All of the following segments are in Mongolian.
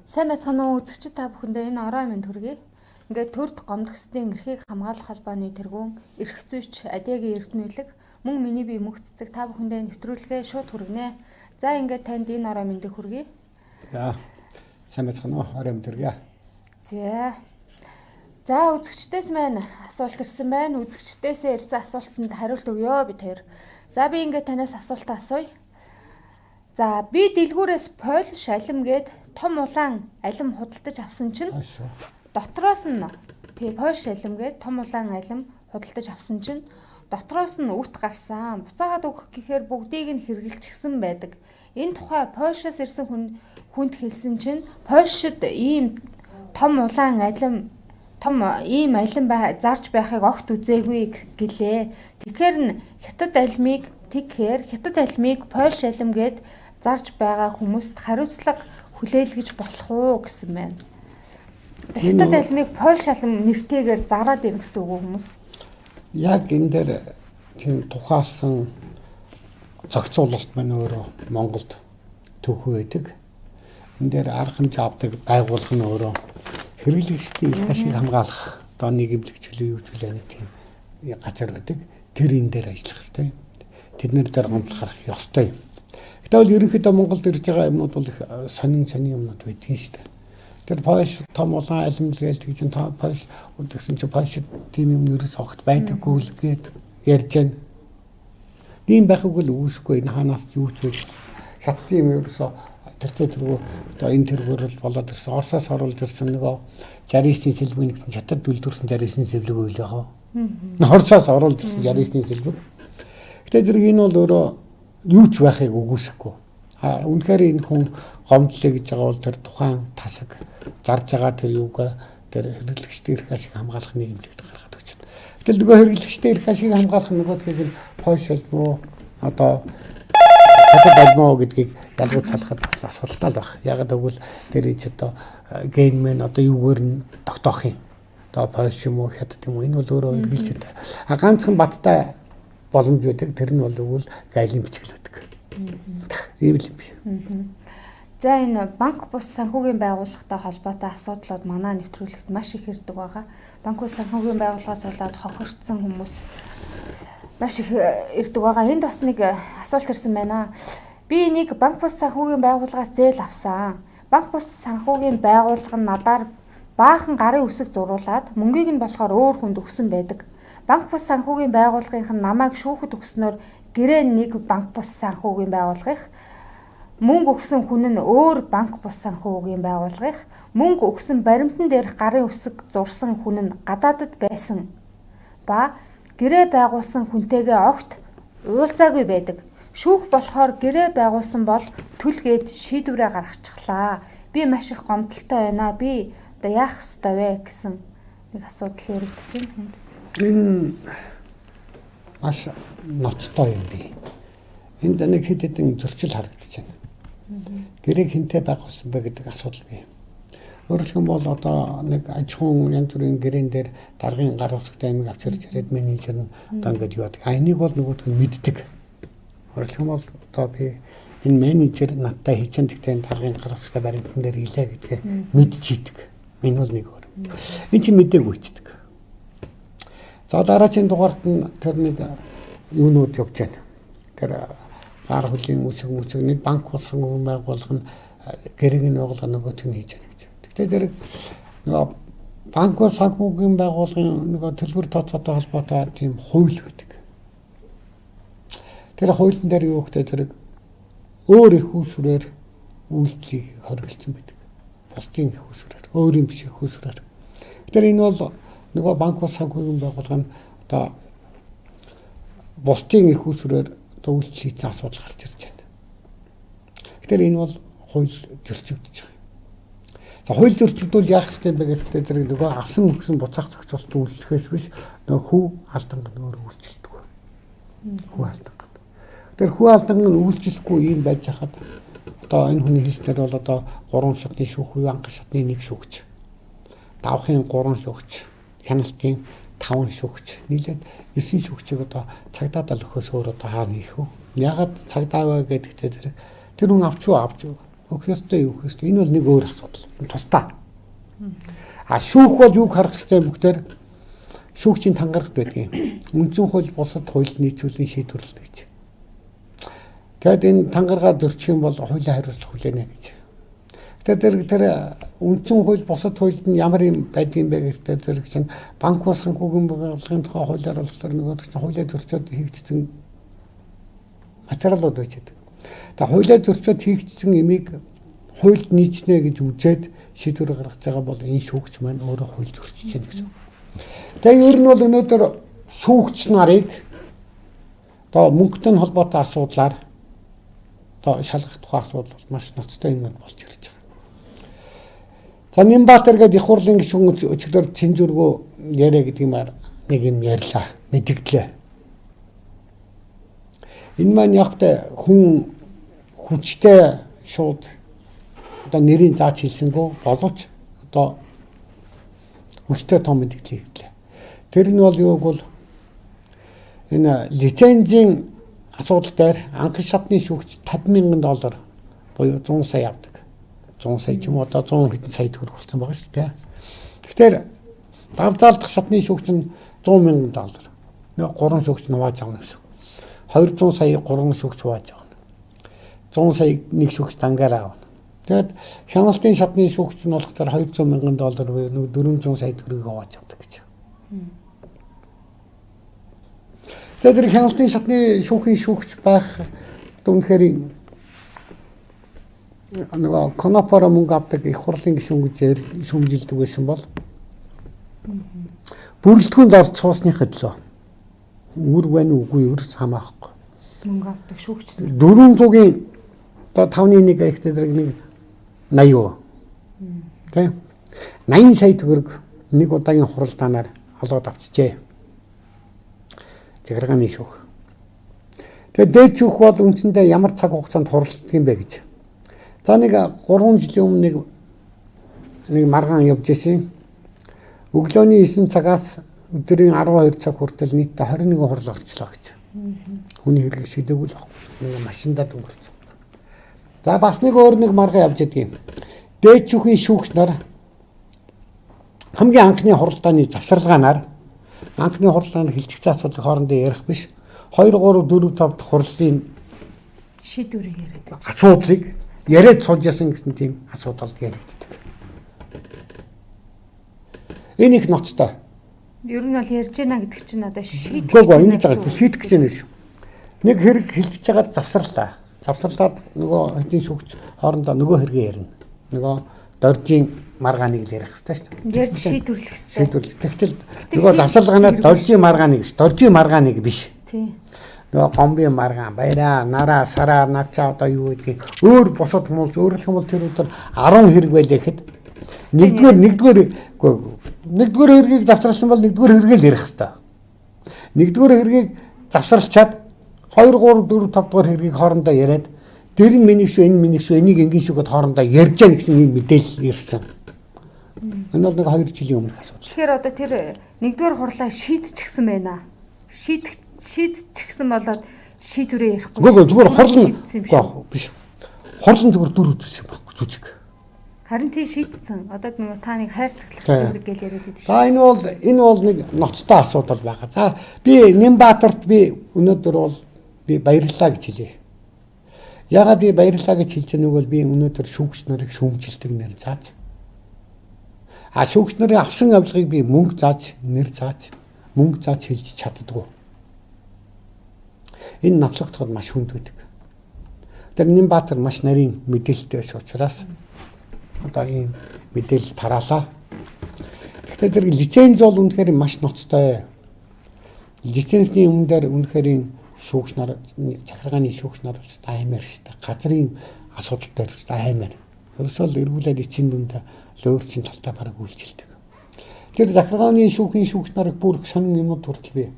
Сайн байцгаана уу үзэгчид та бүхэндээ энэ орой минь төргий. Ингээд төрд гомдгсдын эрхийг хамгаалах холбооны тэргүүн эрх зүйч Адягийн эрдэнэлэг мөн миний бие мөх цэцэг та бүхэндээ нэвтрүүлгээ шууд хүргэнэ. За ингээд танд энэ орой минь хүргэе. За сайн байцгаана уу орой минь төргий. За үзэгчдээс маань асуулт ирсэн байна. Үзэгчдээсээ ирсэн асуултанд хариулт өгөө бид хоёр. За би ингээд танаас асуулт асууя. За би дэлгүүрээс Польш алим гээд том улаан алим худалдаж авсан чинь дотроос нь Польш алим гээд том улаан алим худалдаж авсан чинь дотроос нь үт гарсан. Буцаагаад өгөх гэхээр бүгдийг нь хэрэгжилчихсэн байдаг. Энэ тухай Польшоос ирсэн хүнд хэлсэн чинь Польшид ийм том улаан алим ийм алим зарж байхыг огт үзээгүй гэлээ. Тэгэхээр хятад алимыг Польш алим гээд зарж байгаа хүмүүст хариуцлага хүлээлгэж болох уу гэсэн байна. Хятад алимыг Польш алим нэртэйгээр зараад юм гэсэн үг хүмүүс. Яг энэ дээр тийм тухайлсан зохицуулалт маань өөрөө Монголд төвхөө байдаг. Энэ дээр арга хэмжээ авдаг байгууллага нь өөрөө хэрэглэгчдийн эрх ашиг хамгаалах одоо нийгэмлэг чөлөө юу ч үлээ нэг тийм газар байдаг. Тэр энэ дээр ажиллах хэрэгтэй. Тэднэр дээр гомдол гарах ёстой юм. Тэгвэл ерөнхийдөө Монголд ирж байгаа юмнууд бол их сонин юмнууд байдгийн шүү дээ. Тэр Польш том улаан алимлгээл тэгж Польш үдгсэн чи Польшд тийм юм нэрс огт байдаггүй л гээд ярьж байна. Тийм байхыг л үүсэхгүй энэ ханаас юу ч вэ. Хятад юм ерөөсө тэргүү одоо энэ тэргүүр болоод ирсэн Оросоос оруулж ирсэн нөгөө 69-ний сэлбэг нэгсэн Хятад дүлдүрсэн 69-ний сэлбэг үйл яхаа. Оросоос оруулж ирсэн 69-ний сэлбэг. Гэтэ зэрэг энэ бол өөрөө юу ч байхыг үгүйсэхгүй. Үнэхээр энэ хүн гомдлоо гэж байгаа бол тэр тухайн тасаг зарж байгаа тэр юугаа тэр хэрэглэгчдийн эрх ашиг хамгаалах нийгэмлэгт гаргаад өгч байна. Гэтэл нөгөө хэрэглэгчдийн эрх ашиг хамгаалах нөгөөдгийг нь Польш албаа одоо хятад албаа гэдгийг ялгуур салахад бас асуудалтай л байна. Яг гэвэл тэр ч одоо гейммен одоо юугаар нь тогтоох юм. Одоо Польш юм уу хятад юм уу энэ бол өөрөө эргэлзээтэй. Ганцхан баттай боломж үүдэг тэр нь бол өгвөл гайлын бичгэл үүдэг. Ийм л юм би. За энэ банк бус санхүүгийн байгууллагатай холбоотой асуудлууд манай нэвтрүүлэгт маш их ирдэг байгаа. Банк бус санхүүгийн байгууллагаас болоод хохирцсон хүмүүс маш их ирдэг байгаа. Энд бас нэг асуулт ирсэн байна. Би нэг банк бус санхүүгийн байгууллагаас зээл авсан. Банк бус санхүүгийн байгууллага нь надаар баахан гарын үсэг зуруулаад мөнгийг нь болохоор өөр хүнд өгсөн байдаг. Банк бус санхүүгийн байгууллагынх нь намайг шүүхэд өгснөөр гэрээ нэг банк бус санхүүгийн байгууллагынх мөнгө өгсөн хүн нь өөр банк бус санхүүгийн байгууллагынх мөнгө өгсөн баримтан дээрх гарын үсэг зурсан хүн нь гадаадд байсан ба гэрээ байгуулсан хүнтэйгээ огт уулзаагүй байдаг. Шүүх болохоор гэрээ байгуулсан бол төлгээд шийдвэрээ гаргачихлаа. Би маш их гомдолтой байна. Би одоо яах ёстой вэ гэсэн нэг асуудал яригдж байна. Энэ маш ноцтой юм би. Энд нэг хэд хэдэн зөрчил харагдаж байна. Гэрээ хинтээ байгуулсан бэ гэдэг асуудал бий. Өөрөлдөх юм бол одоо нэг аж ахуйн янз бүрийн гэрээн дээр даргын гар усгтай амиг авчирч ирээд менежер нь одоо ингэж яадаг. Энийг бол нөгөөдг нь мэддэг. Өөрөлдөх юм бол одоо би энэ менежер надтай хийчихэн гэхдээ даргын гар усгтай баримтан дээр илээ гэдгээ мэдчихийдэг. Энэ бол нэг өөр. Энэ чинь мэдээгүй хийдэг. За дараагийн дугаарт нь тэр нэг юунууд явж байна. Тэр гар хөлийн үсэг нэг банк бус санхүүгийн байгууллага нь гэрээг нь байгуулга нөгөөт нь хийж байна гэж. Тэгтээ тэр нөгөө банк бус санхүүгийн байгууллагын нөгөө төлбөр тооцоотой холбоотой тийм хууль байдаг. Тэр хуулийн дээр юу гэхээр тэр өөр их усрээр үйлчлэгийг хоригдсан байдаг. Бусдын их усрээр, өөрийн биш их усрээр. Тэр энэ бол нөгөө банк бус санхүүгийн байгууллага нь одоо бусдын их усрээр үйлчлэл хийсэн асуудал гарч ирж байна. Тэгэхээр энэ бол хууль зөрчигдөж байгаа. За хууль зөрчигдүүл яах ёстой юм бэ гэхдээ тэр нөгөө авсан өгсөн буцаах зохицуулт үйлчлэхээс биш нөгөө хүү алданг нь өөр үйлчлдэг. Хүү алданг. Тэр хүү алданг нь үйлчлэхгүй юм байж хахад одоо энэ хүний хэлснээр бол одоо 3 шатны шүүх, анх шатны 1 шүүгч, давхын 3 шүүгч, хяналтын 5 шүүгч нийлээд 9 шүүгчийг одоо цагдаад л өхөөс өөр одоо хаана хийх вэ? Ягаад цагдаа вэ гэдэгтээ тэр хүн авч юу? Өөх ёстой юу гэх ёстой. Энэ бол нэг өөр асуудал. Энэ тусдаа. А шүүх бол юг харах ёстой юм бөхтөр шүүгчийн тангарагт байдаг юм. Үндсэн хууль бусад хуульд нийцүүлэн шийдвэрлэнэ гэж. Тэгэд энэ тангаргаа зөрчих юм бол хуулийн хариуцлага хүлээнэ гэж. Тэгэхээр тэр үндсэн хууль бусад хуульд нь ямар юм байдгийг бэ гэхдээ зэрэг чинь банк ус санхүүгийн байгууллагын тухай хуулиар болохоор нөгөө чинь хуулиа зөрчөөд хийгдсэн материалууд байж байгаа. Тэгээ хуулиа зөрчөөд хийгдсэн имийг хуульд нийцнэ гэж үзээд шийдвэр гаргаж байгаа бол энэ шүүгч маань өөрөө хууль зөрчиж байна гэсэн. Тэгээ ер нь бол өнөөдөр шүүгч нарыг одоо мөнгөтэй холбоотой асуудлаар одоо шалгах тухай асуудал маш ноцтой юм болж ирж байгаа. За Нямбатар гэдэг их хурлын гишүүн өчигдөр цензургүй яриа гэдэг юмар нэг юм ярьлаа, мэдгдлээ. Энэ маань ягтай хүн хүчтэй шууд одоо нэрийн зааж хэлсэнгөө боловч одоо хүчтэй том мэдгдлээ хэллээ. Тэр нь бол юуг бол энэ лицензийн асуудал дээр анхан шатны шүүгч $50,000 буюу 100 сая авдаг. 100 сая ч юм уу одоо 100 хэдэн сая төгрөг болсон байгаа шүү дээ. Тэгэхээр давзаалдах шатны шүүгч нь $100,000. Нэг 3 шүүгч нь хувааж авна гэсэн. 200 сая 3 шүүгч хувааж авна. 100 сая нэг шүүгч дангаараа авна. Тэгээд хяналтын шатны шүүгч нь болохоор $200,000 буюу нэг 400 сая төгрөгийг хувааж авдаг гэж. Тэгээд хяналтын шатны шүүхийн шүүгч байх үнэхээр нөгөө конопора мөнгө авдаг их хурлын гишүүн гэж шүмжилдэг байсан бол бүрэлдэхүүнд орж суусныхаа төлөө үр байна уугүй ерөөс хамаахгүй. Мөнгө авдаг шүүгч нар 400-ийн одоо 5-1 гэхтэй зэрэг нэг 80. Тэ? 80 сая төгрөг нэг удаагийн хуралдаанаар олоод авчжээ. Захиргааны шүүх. Тэгээд дээд шүүх бол үндсэндээ ямар цаг хугацаанд хуралддаг юм бэ гэж. За нэг 3 жилийн өмнө нэг маргаан явж исэн. Өглөөний 9 цагаас өдрийн 12 цаг хүртэл нийтдээ 21 хурал орчлоо гэж. Хүний хэрэг шийдэггүй л нэг машиндаа өнгөрсөн. За бас нэг өөр нэг маргаан явж идэг юм. Дээд шүүхийн шүүгч нар хамгийн анхны хуралдааны завсарлагаанаар анхны хуралдааны хилцэгцээ асуудлыг хоорондоо ярих биш 2 3 4 5 дахь хурлын шийдвэрийг яриад асуудлыг яриад сууж ясан гэсэн тийм асуудал яригддаг. Энэ их ноцтой. Ер нь бол ярьж байна гэдэг чинь одоо шийдэх гэж байна. Шийдэх гэж байна. Нэг хэрэг хилцэж байгаа завсарлаа. Завсарлаад нөгөө хэдийн шүүгч хоорондоо нөгөө хэрэгээ ярина. Нөгөө доржийн маргааныг л ярих хэрэгтэй шүү дээ. Ярьж шийдвэрлэх хэрэгтэй. Шийдвэрлэх. Тэгтэл нөгөө завсарлаганаа доржийн маргааныг биш, доржийн маргааныг биш. Тийм. Нөгөө гомбын маргаан, баяраа, нараа, сараа, навчаа одоо юу гэдгийг өөр босод хүмүүс өөрөлдөх юм бол тэр өдөр 10 хэрэг байлаа гэхэд нэгдүгээр хэргийг завсарласан бол нэгдүгээр хэрэгээ л ярих хэрэгтэй. Нэгдүгээр хэргийг завсарлчаад 2 3 4 5 дугаар хэргийг хоорондоо яриад тэр нь миний шүү, энэ миний шүү, энийг ингийн шүүгээд хоорондоо ярьж яах гэсэн ийм мэдээлэл ирсэн. Энэ бол нэг 2 жилийн өмнөх асуудал. Тэгэхээр одоо тэр нэгдүгээр хурлаа шийдчихсэн байна. Шийдчихсэн болоод шийдвэрээ ярихгүй. Зүгээр хурлын биш. Хурлын зүгээр дүр үзсэн байхгүй зүжиг. Харин тий шийдсэн. Одоо нөгөө та нэг хайр цэглэх зэрэг гэл яриад байдаг шүү. За энэ бол нэг ноцтой асуудал байгаа. За би Нямбатарт би өнөөдөр бол би баярлалаа гэж хэлье. Ягаад би баярлалаа гэж хэлж байгааг бол би өнөөдөр шүүгч нарыг шүүмжилдэг нэр зааж. Шүүгч нарын авсан авилгыг би мөнгө зааж, нэр зааж, мөнгө зааж хэлж чаддгүй. Энэ нотлогдоход маш хүнд байдаг. Тэр Нямбатар маш нарийн мэдээлэлтэй байсан учраас одоо ийм мэдээлэл тараалаа. Гэхдээ тэр лиценз бол үнэхээр маш ноцтой. Лицензний өмнө дээр үнэхээр шүүгч нар, захиргааны шүүгч нар аймаар шүү дээ. Газрын асуудал дээр аймаар. Ерөөсөө эргүүлээд эцсийн дүндээ луурчин талтаа бараг үйлчилдэг. Тэр захиргааны шүүхийн шүүгч нарыг бүр их сонин юмуд хүртэл бий.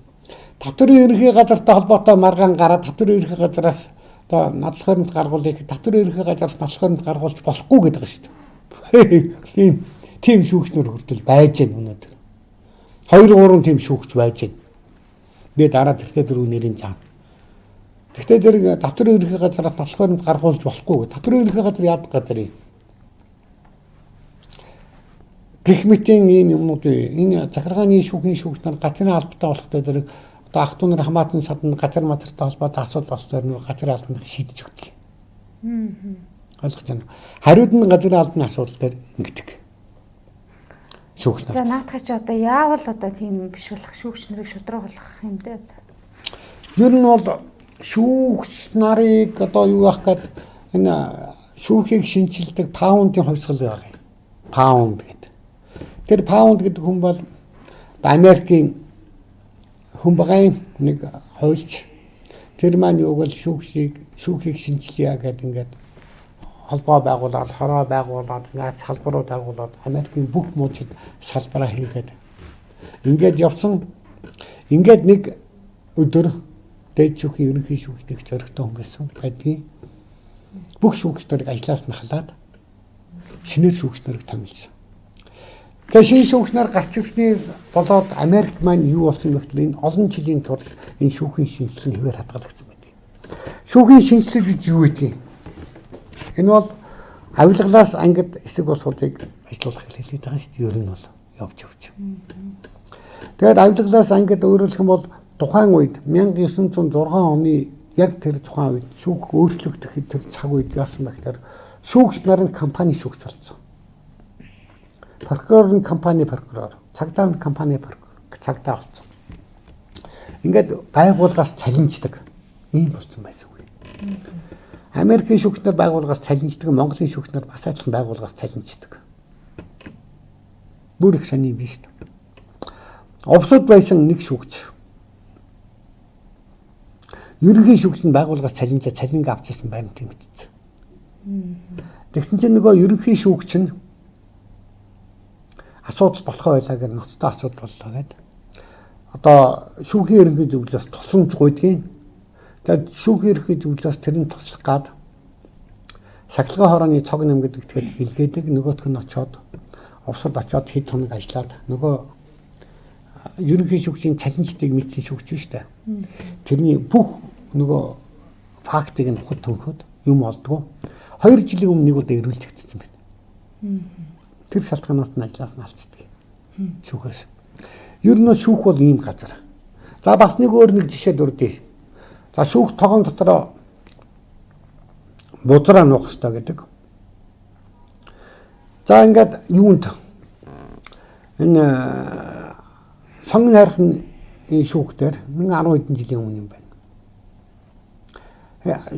Татврын ерөнхий газартай холбоотой маргаан гараад татврын ерөнхий газараас одоо нотлох баримт гаргуулъя. Татврын ерөнхий газараас нотлох баримт гаргуулж болохгүй гэдэг шүү дээ. Тийм шүүгчнөр хүртэл байж гэн өнөөдөр. 2 3 тийм шүүгч байж гэн. Би дараа тэртээ дөрөв нэрийн цаана. Тэгтээ зэрэг татврын ерөнхий газараас болохоор гаргуулж болохгүй. Татврын ерөнхий газар яадаг газар юм. Гэх мэтийн ийм юмнууд энэ захиргааны шүүхийн шүүгч нар газрын албатай болохтой зэрэг одоо ах トゥ нар хамаатан садны газар материалтай холбоотой асуудал болсоор нэг газрын албанд шийдэж өгдөг. Ойлгож байна. Хариуд нь газрын албаны асуудал дээр ингэдэг. Шүүгч нар. За наадах чи одоо яавал одоо тийм биш болох шүүгч нарыг шударгуулах юм дээ. Ер нь бол шүүгч нарыг одоо юу яах гээд энэ шүүхийг шинчилдэг паундын хувьсгал байгаа юм. Паунд гэдэг. Тэр паунд гэдэг хүн бол Америкийн хүн багын нэг хуульч. Тэр маань юу бол шүүхийг шинжилье гэдэг ингээд холбоо байгуулад, хороо байгуулад, ингээд салбарууд байгуулад Америкийн бүх мужид салбараа хийгээд ингээд явсан. Ингээд нэг өдөр дээд шүүхийн ерөнхий шүүхнийг зоригтой хүн байсан байдгийн. Бүх шүүгч нарыг ажлаас нь халаад шинээр шүүгч нарыг томилсон. Тэгээ шинэ шүүгч нар гарч ирсний болоод Америк маань юу болсон бэ гэвэл энэ олон жилийн турш энэ шүүхийн шинжилгээ хэвээр хадгалагдсан байдаг. Шүүхийн шинжилгээ гэж юу гэдэг юм? Энэ бол авилгалаас ангид эсэг улсуудыг ажилуулах хэлээд байгаа шүү дээ. Ер нь бол явж. Тэгээд авилгалаас ангид өөрөлдөх юм бол тухайн үед 1906 оны яг тэр тухайн үед шүүх өөрчлөгдөх тэр цаг үед яасан бэ гэхээр шүүгч нарын компани шүүгч болсон. Прокурорын компани прокурор, цагдаа компани прокурор, цагдаа болсон. Ингээд байгууллагаас цалинждаг ийм болсон байсан үгүй. Америкийн шүүгч нар байгууллагаас цалинждаг, Монголын шүүгч нар бас адилхан байгууллагаас цалинждаг. Бүр их сони юм биш үү? Овсод байсан нэг шүүгч. Ерөнхий шүүгч нь байгууллагаас цалинжаа цалинг авчихсан байна тийм мэдсэн. Тэгсэн чинь нөгөө ерөнхий шүүгч нь асуудал болохоо байлаа гэж ноцтой асуудал боллоо гэдэг. Одоо шүүхийн ерөнхий зөвлөлөөс тусламж гуйдгийн. Тэгээд шүүхийн ерөнхий зөвлөлөөс тэрний туслах гад сахилгын хорооны цог нэм гэдэг тэгэхээр илгээдэг нөгөөх нь очоод овсод очоод хэд хоног ажиллаад нөгөө ерөнхий шүүгчийн цалинжтыг мэдсэн шүүгч шүү дээ. Тэрний бүх нөгөө фактыг нь хот төнхөд юм олдгоо 2 жилийн өмнө нэг удаа ирүүлжигдсэн байна. Тэр шалтгаанаас нь ажлаас нь алцдаг. Шүүхээс. Ер нь шүүх бол ийм газар. За бас нэг өөр нэг жишээ дурдъя. За шүүх тогон дотор бузраа нуух хэрэгтэй гэдэг. За ингээд юунд энэ сонгон хайрхны шүүх дээр 10 хэдэн жилийн өмнө юм байна.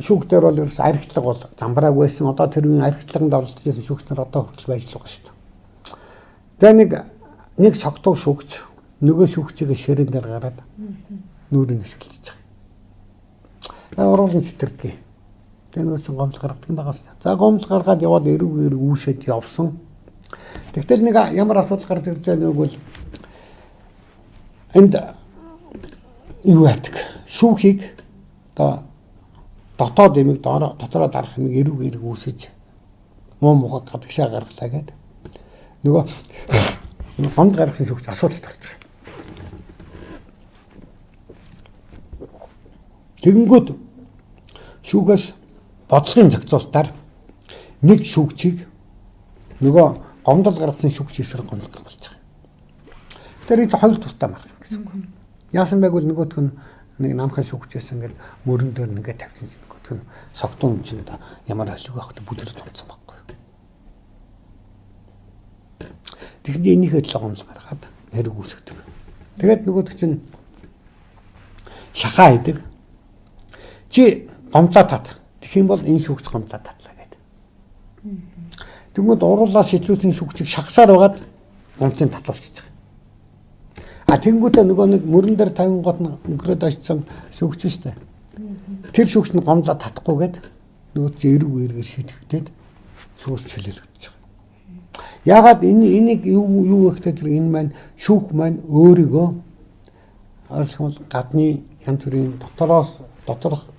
Шүүх дээр бол ерөөс архитлага бол замбрааг байсан. Одоо тэр үеийн архитлаганд оролцож байсан шүүгч нар одоо хүртэл байж л байгаа шүү дээ. Тэгээ нэг цогтуу шүүгч нөгөө шүүгчийг ширээн дээр гараад нүүрийг ашиглаж байгаа. Оруулын сэтэрдэг. Тэгээ нөгөөс нь гомдол гаргадаг юм байгаа шүү дээ. За гомдол гаргаад яваад эрүүгээр үүшээд явсан. Тэгтэл нэг ямар асуудал гарч ирж байгаа нэг бол энд юу яадаг? Шүүхийг одоо дотоод эмиг дотороо дарах эмиг эрүүгээр үүсэж муу мухад гадагшаа гаргалаа гэдэг. Нөгөө гомд гаргасан шүүгч асуудалд орж байгаа. Тэгэнгүүт шүүгээс бодлогын зохицуултаар нэг шүүгчийг нөгөө гомдол гаргасан шүүгч эсрэг гомдол болж байгаа. Тэр их хоёр тустай марх гэсэн үг. Яасан байг бол нөгөөх нь нэг намхан шүүгчээс ингээд мөрөн дээр ингээд тавьсан нөгөөх нь согтун юм чинь ямар алиг байхад бүдэрд тулцсан байхгүй. Тэгэхээр энийхээ төлөө гомдол гаргаад хэрэг үүсгдэг. Тэгээд нөгөөх чинь шахаа идэг. Чи гомдлоо тат. Тэгэх юм бол энэ шүүгч гомдлоо татлаа гэдэг. Тэгмэд уруулаас шийдвэрийн шүүгчийг шахсаар байгаад гомдлын татлуулчихж байгаа. А тэнгуүтээ нөгөө нэг мөрөн дээр 50 гот өнгөрөөд очсон шүүгч шүү дээ. Тэр шүүгч нь гомдлоо татахгүйгээд нөгөө чи эргээр шийтгэхтэй шүүгч чөлөөлөгдөж байгаа. Яагаад энийг юу гэхдээ тэр энэ маань шүүх маань өөрийгөө оршихол гадны янз бүрийн доторх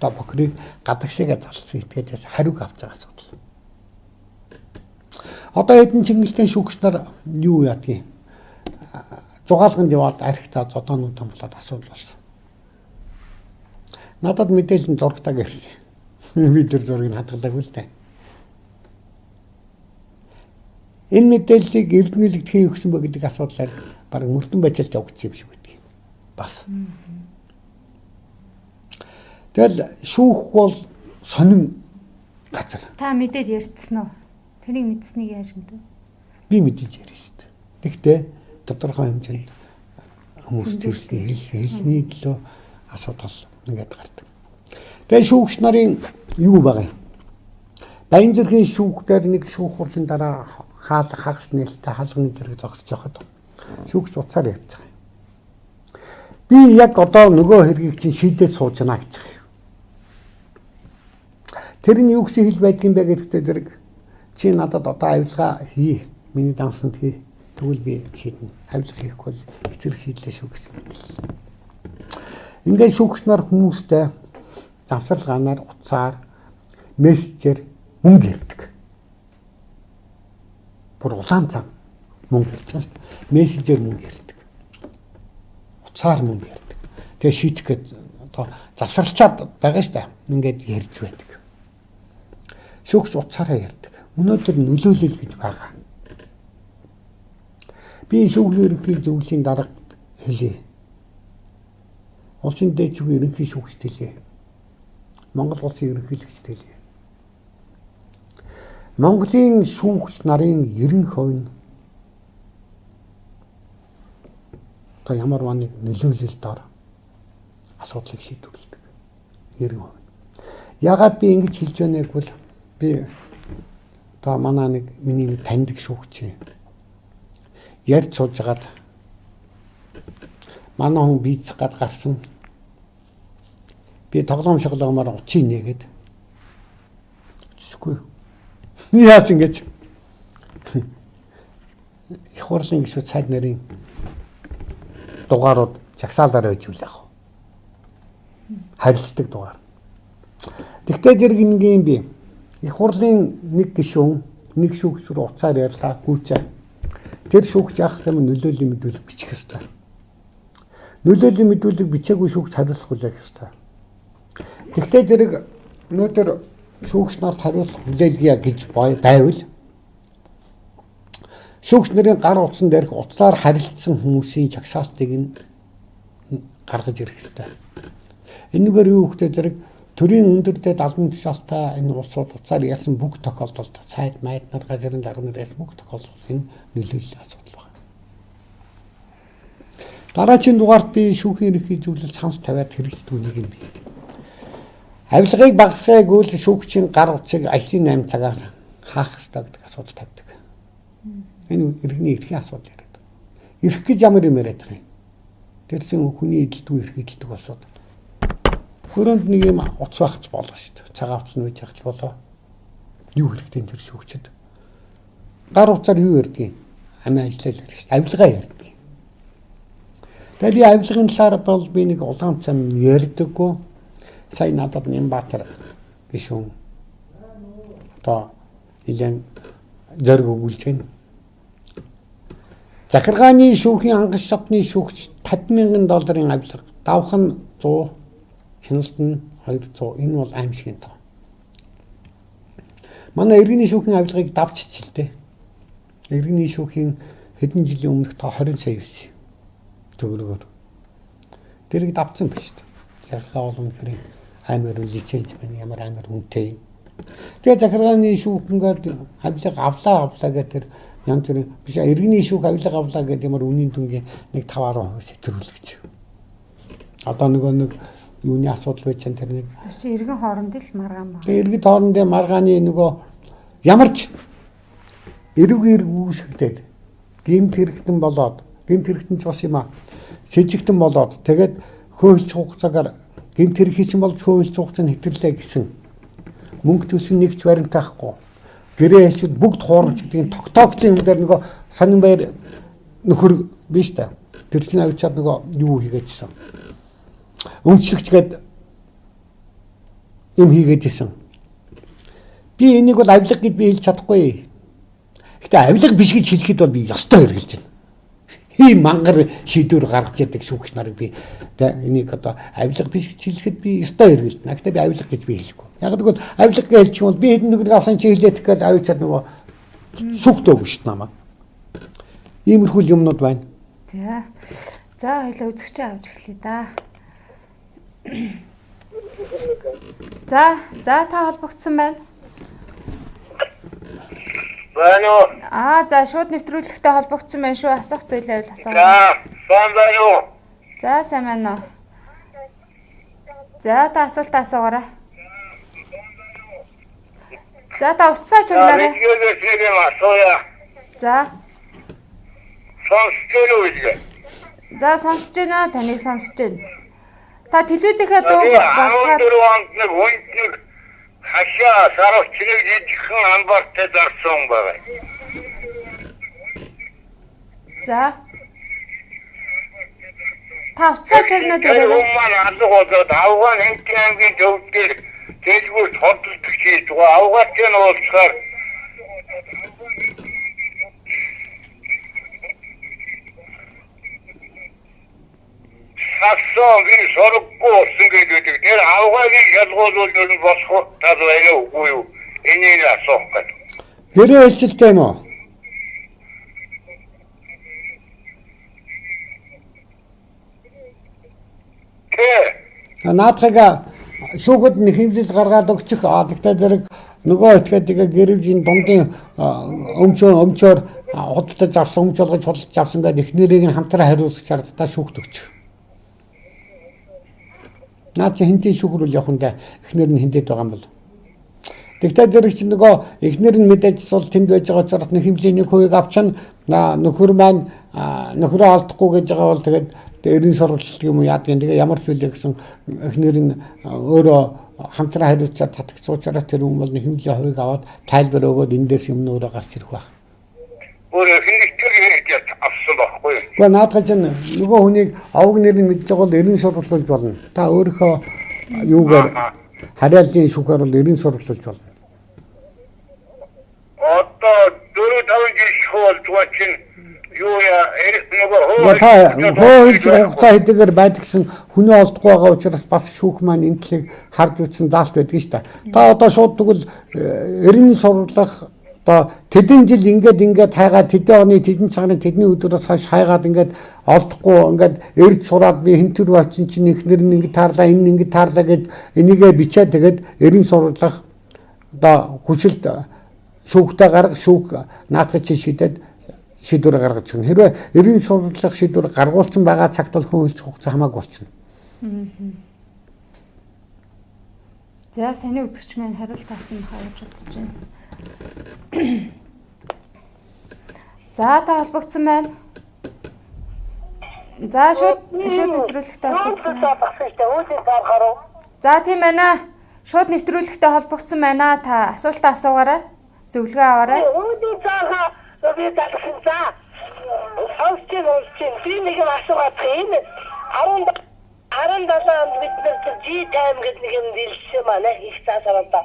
одоо бохрыг гадагшаагаа залсан итгээдээс хариуг авч байгаа асуудал. Одоо хэдэн чингэлтэй шүүгч нар юу яадгийг зугаалганд яваад архитаа зодоонууд томлоод асуудал болсон. Надад мэдээлэл нь зургатаа гэрсэн. Би тэр зургийг хадгалаагүй л дээ. Энэ мэдээллийг эрдэнэлэгт хэн өгсөн бэ гэдэг асуудлаар баг мөрдөн байцаалт явагдсан юм шиг байдаг. Бас. Тэгэл шүүх бол сонин газар. Та мэдээд ярьцсан уу? Тэрийг мэдсэнийг яаж мэдв? Би мэдээж ярьж шүү дээ. Гэхдээ тодорхой хэмжээнд хүмүүс тэрсний хэлсний төлөө асуудал ингээд гардаг. Тэгээ шүүгч нарын юу байгаа юм? Баян зүрхийн шүүхтэр нэг шүүх хурлын дараа хагас нээлттэй хаалганы зэрэг зогсож явахад шүүгч уцаар явж байгаа юм. Би яг одоо нөгөө хэргийг чинь шийдээд сууж байна гэж байгаа юм. Тэр нь юу гэсэн хэл байдгийн бэ гэдэгтээ зэрэг чи надад одоо авилгаа хий. Миний дансанд хий. Тэгвэл би шийднэ. Авилга хийхгүй бол эцэг шийдлээ шүү гэсэн мэт. Ингээд шүүгч нар хүмүүстэй завсарлагаанаар уцаар мессежээр мөнгө ирдэг. Бүр улаан цам мөнгө ирж байгаа шүү дээ. Мессежээр мөнгө ирдэг. Уцаар мөнгө ирдэг. Тэгээ шийдэх гээд одоо завсарлчаад байгаа шүү дээ. Ингээд ярьж байдаг. Шүүгч уцаараа ярьдаг. Өнөөдөр нөлөөлөл гэж байгаа. Би шүүхийн ерөнхий зөвлөлийн дарга хэлье. Улсын дээд шүүхийн ерөнхий шүүгчд хэлье. Монгол улсын ерөнхийлөгчд хэлье. Монголын шүүгч нарын 90% нь одоо ямар нэг нөлөөлөлд ор асуудлыг шийдвэрлэдэг. 90%. Яагаад би ингэж хэлж байна гэвэл би одоо манай миний таньдаг шүүгч ярьж сууж хагаад манай хүн бийцэх гад гарсан. Би тоглоом шоглоомоор уцын нэгэд. Үгүй. Яас ингэж их хурлын гишүүд цайд нарын дугаарууд жагсаалаар байж үл яах. Харилцдаг дугаар. Тэгтээ зэрэг ингийн би их хурлын нэг гишүүн нэг шүүгч рүү уцаар ярьлаа гүйцээ. Тэр шүүгч яах юм нөлөөллийн мэдүүлэг бичих ёстой. Нөлөөллийн мэдүүлэг бичээгүй шүүгч хариулах хүлээх ёстой. Тэгтээ зэрэг өнөөдөр шүүгч нарт хариулах хүлээлгийа гэж байвал шүүгч нарын гар утсан дээрх уцаар харилцсан хүмүүсийн чагсаалтыг нь гаргаж ирэх ёстой. Энэгээр юу гэхтэй зэрэг төрийн өндөртэй албан тушаалтай энэ улсууд уцаар ярьсан бүх тохиолдолд цайд майд нар газрын дарга нар ярьсан бүх тохиолдолд энэ нөлөөлөл асуудал байна. Дараагийн дугаарт би шүүхийн ерөнхий зөвлөлд санал тавиад хэрэгждэг үнийг юм би. Авилгыг багасгахыг үл шүүгчийн гар утсыг ажлын 8 цагаар хаах ёстой гэдэг асуудал тавьдаг. Энэ иргэний эрхийн асуудал яриад. Ирэх гэж ямар юм яриад байгаа юм. Тэрсэн хүний эдэлдгүй эрх эдэлдэг болсод хөрөнд нэг юм утас багч болоо шүү дээ. Цагаан утас нь үйж явах болоо. Юу хэрэгтэй тэр шүүгчэд. Гар утсаар юу ярьдгийг амиа ажиллал ярьж шүү дээ. Авилгаа ярьдаг. Тэгээ би авилгын талаар бол би нэг улаан цам ярьдаггүй. Сая надад Нямбатар гишүүн одоо нэлээд зориг өгүүлж байна. Захиргааны шүүхийн ангас шатны шүүгч $50,000 авилга. Давх нь 100, хяналт нь 200. Энэ бол аимшигын тоо. Манай иргэний шүүхийн авилгыг давччихлээ. Иргэний шүүхийн хэдэн жилийн өмнөх тоо 20 сая байсан. Төгрөгөөр. Тэрийг давцсан биш үү? Захиргаа бол үнэхээр амар лиценз байна. Ямар амар үнэтэй. Тэгээ захиргааны шүүхэнгээр авилга авлаа гэдэг тэр янз бүрийн биш иргэний шүүх авилга авлаа гэдэг ямар үнийн дүнгийн нэг 5-10% сэтэрүүлэгч. Одоо нэг юуны асуудал байж энэ тэр нэг чи иргэн хоорондын л маргаан байна. Тэгээ иргэд хоорондын маргааны нөгөө ямарч эрг үүсгдээд гэмт хэрэгтэн болоод гэмт хэрэгтэн ч бас юм аа сэжигтэн болоод тэгээд хөөлж хугацаагаар гэмт хэрэг хийсэн бол хөөлж хугацаанд хэвтэрлээ гэсэн мөнгө төлсөн нэгч баримтаахгүй гэрээ хэлшүүд бүгд хуурч гэдгийг тогтоогчийн юм дээр нөгөө сонин баяр нөхөр биш та тэр чинь авчаад нөгөө юу хийгээдсэн өмчлөгчгээд юм хийгээдсэн би энийг бол авилга гэд би хэлж чадахгүй. Гэтэ авилга биш гэж хэлэхэд бол би ёстой хэрглэж байна. ийм мангар шийдвэр гаргаж яадаг шүүгч нарыг би энийг одоо авилга биш гэж хэлэхэд би өстой эргэлдэнэ. Гэхдээ би авилга гэж би хэлэхгүй. Яг тэгвэл авилга гэж хэлчих юм бол би хэдэн нэг авсан чи хэлээд гэхэд авчаад нөгөө шүүгт өгнө шүү дээ намайг. Иймэрхүү юмнууд байна. За. За хоёлаа үзэгчээ авч эхлэе да. За та холбогдсон байна. Байна уу? За шууд нэвтрүүлэгтэй холбогдсон байна шүү. Асах зүйл байвал асуу. За, сайн байна уу? За сайн байна уу? За та асуултаа асуугаарай. За та утсаа чигнараа. За. За сонсож байна. Таныг сонсож байна. Та телевизийнхээ дууг багсгаад нэг хүнд нэг хашаа сарвч нэг жижигхэн амбартай зарсан байгаа. За. Та утсаа чигнаад өрөөрэй. Маань алга болоод авгаан хэнтгийн төвдөр дэлгүүр тодтолдог хийж байгаа. Авгаатай нь уулзахаар Саксон би сороггүй болсон гэдэг. Тэр авгаагийн ялгуулвал нь босхоо тал байна уу юу? Энийг асуух гэж. Гэрээ хэлцэлтэй юм уу? Наадхага шүүхэд нэг хэмжил гаргаад өгчих. Тэгтээ зэрэг нөгөө этгээд гэрвжийн дундын өмчөөр худалдаж авсан өмч болгож худалдаж авсан гэдэг их нэрийг нь хамтран хариуцах шаардлагатай шүүхт өгчих. Наад чи хинтийн шүүхрүүл явах үндэ эхнэр нь хинтэд байгаа юм бол. Тэгтээ зэрэг чи нөгөө эхнэр нь мэдээж цул тэнд байж байгаа учраас нэг хэмжээний хувийг авчна. Нөхөр маань нөхрөө олдохгүй гэж байгаа бол тэгээд эрийн сурвалжлалт юм уу яадаг юм. Тэгээ ямар ч үйл гэсэн эхнэр нь өөрөө хамтран хариуцаад татагцуучаараа тэр хүн бол нэг хэмжээ хувийг аваад тайлбар өгөөд эндээс юм өөрөө гарч ирэх байх. Өөрөө хинэгтэр хийж авсан байхгүй. Гэхдээ наадах чинь нөгөө хүнийг авг нэрийг мэдж байгаа бол эрийн сурвалжлуулж болно. Та өөрийнхөө юугаар хариаллын шүүхээр бол эрийн сурвалжлуулж болно. Одоо 4-5 жил шүүл чинь юу яа нөгөө хууль хугацаа хэдийгээр байдаг гэсэн хүний олдохгүй байгаа учраас бас шүүх маань энэ талыг харж үзсэн заалт байдаг шүү дээ. Та одоо шууд тэгвэл эрийн сурвалжлах одоо тэдэн жил ингээд хайгаад тэдэн оны тэдэн цагны тэдний өдрөөс хойш хайгаад ингээд олдохгүй ингээд эрд сураад би хин төр бачин чинь ихнэр нь ингээд таарлаа энэ ингээд таарлаа гэд энийгээ бичээд тэгээд эрийн сурвалжлах одоо хүсэлт шүүхтэй гарга шүүх наадах чинь шийдээд шийдвэр гаргаж өгнө. Хэрвээ эрийн сурвалжлах шийдвэр гаргуулсан байгаа цагт бол хүн хэлцэх хугацаа хамаагүй болчихно. За саний үзэгч маань хариулт авсан бахаа гэж бодож байна. За та холбогдсон байна. За шууд нэвтрүүлэгтэй холбогдсон байна. За тийм байна. Шууд нэвтрүүлэгтэй холбогдсон байна. Та асуултаа асуугаарай. Зөвлөгөө аваарай. Би талсан за. Сонсч би нэг юм асуугаад энэ 17 онд бид нар G time гэдэг нэг юм дэлгэсэн манай их цаасараа.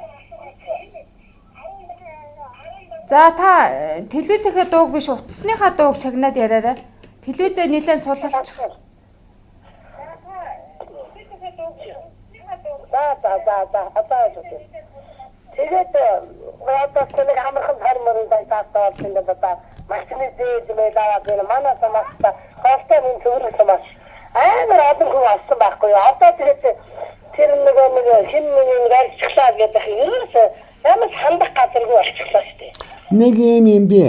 За та телевизийнхээ дууг биш утасныхаа дууг чагнаад яриарай. Телевизээ нэлээд сулалчих. Тэгээд одоо нэг амархан хармарын тастаад тэгээд машины зээд мэлаваад байна. Манай самаста хоолтой юм зөвлөсөн маш. Амар олон хүн авсан байхгүй юу? Одоо тэгээд тэр нэг хин нэг гарчихлаа гэдэг юм. Ямар хандах газаргүй болчихлоо шүү дээ. Нэг юм би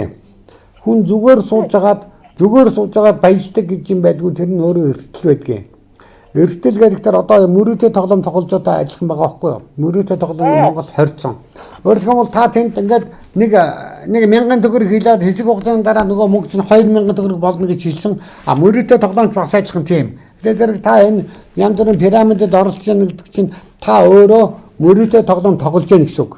хүн зүгээр сууж агаад баяждаг гэж юм байдгүй тэр нь өөрөө эрсдэл байдгийг. Эрсдэл гэдэгтэр одоо мөрөөдөө тоглоом тоглож байгаа ажиллах байгаа байхгүй юу? Мөрөөдөө тоглоом Монгол хорьцсон. Өөрөлдөх юм бол та тэнд ингээд нэг 1000 төгрөг хийлээд хэсэг хугацааны дараа нөгөө мөнгө чинь 2000 төгрөг болно гэж хэлсэн. Мөрөөдөө тоглоомч бас ажиллах тийм. Тэгэхээр та энэ янз бүрийн пирамидэд оролцож байгаа гэдэг чинь та өөрөө мөрөөдөө тоглоом тоглож байгаа гэсэн үг.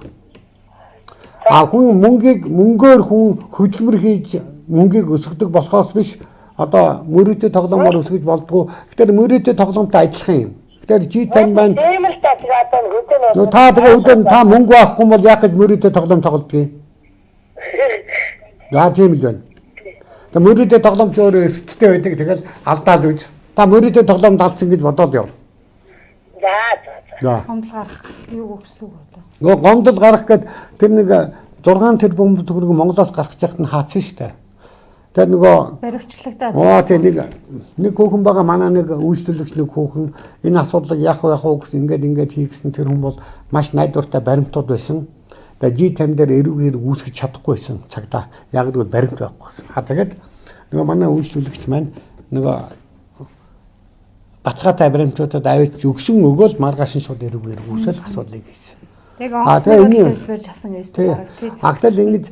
Хүн мөнгөөр хүн хөдөлмөр хийж мөнгийг өсгөдөг болохоос биш одоо мөрөөдөө тоглоомоор өсгөж болдгоо. Тэгэхээр мөрөөдөө тоглоомтой адилхан юм. Тэгэхээр G10 байна. Та тэгээ өдөр та мөнгө авахгүй бол яг гэж мөрөөдөө тоглоом тоглодгийг. Яа тийм л байна. Тэгээ мөрөдөө тоглоомч өөрөө эрсдэлтэй байдаг. Тэгэл алдаал үз. Та мөрөдөө тоглоом далдсан гэж бодоод яв. За. Гомдол гарах юу гэсэн үг одоо. Нөгөө гомдол гарах гэд тэр нэг 6 тэрбум төгрөг Монголоос гарах гэхэд нь хаацсан шүү дээ. Тэр нөгөө баривчлагдаад. тийм нэг хүүхэн байгаа манай нэг үйлчлүүлэгч нэг хүүхэн энэ асуудлыг яах вэ гэсэн ингээд хийгсэн тэр хүн бол маш найдвартай баримтууд байсан. Тэгээ G50 дээр эрүүгээр үүсгэж чадахгүй байсан цагтаа. Яг л баримт байхгүй. Тэгээд нөгөө манай үйлчлүүлэгч маань нөгөө батгатай баримтуудад авч өгсөн өгөөл маргааш нь шууд эрүүгээр үүсэл асуудлыг хийсэн. Яг онцлог үйлдвэрс барьж авсан гэсэн баг. Агтал ингэж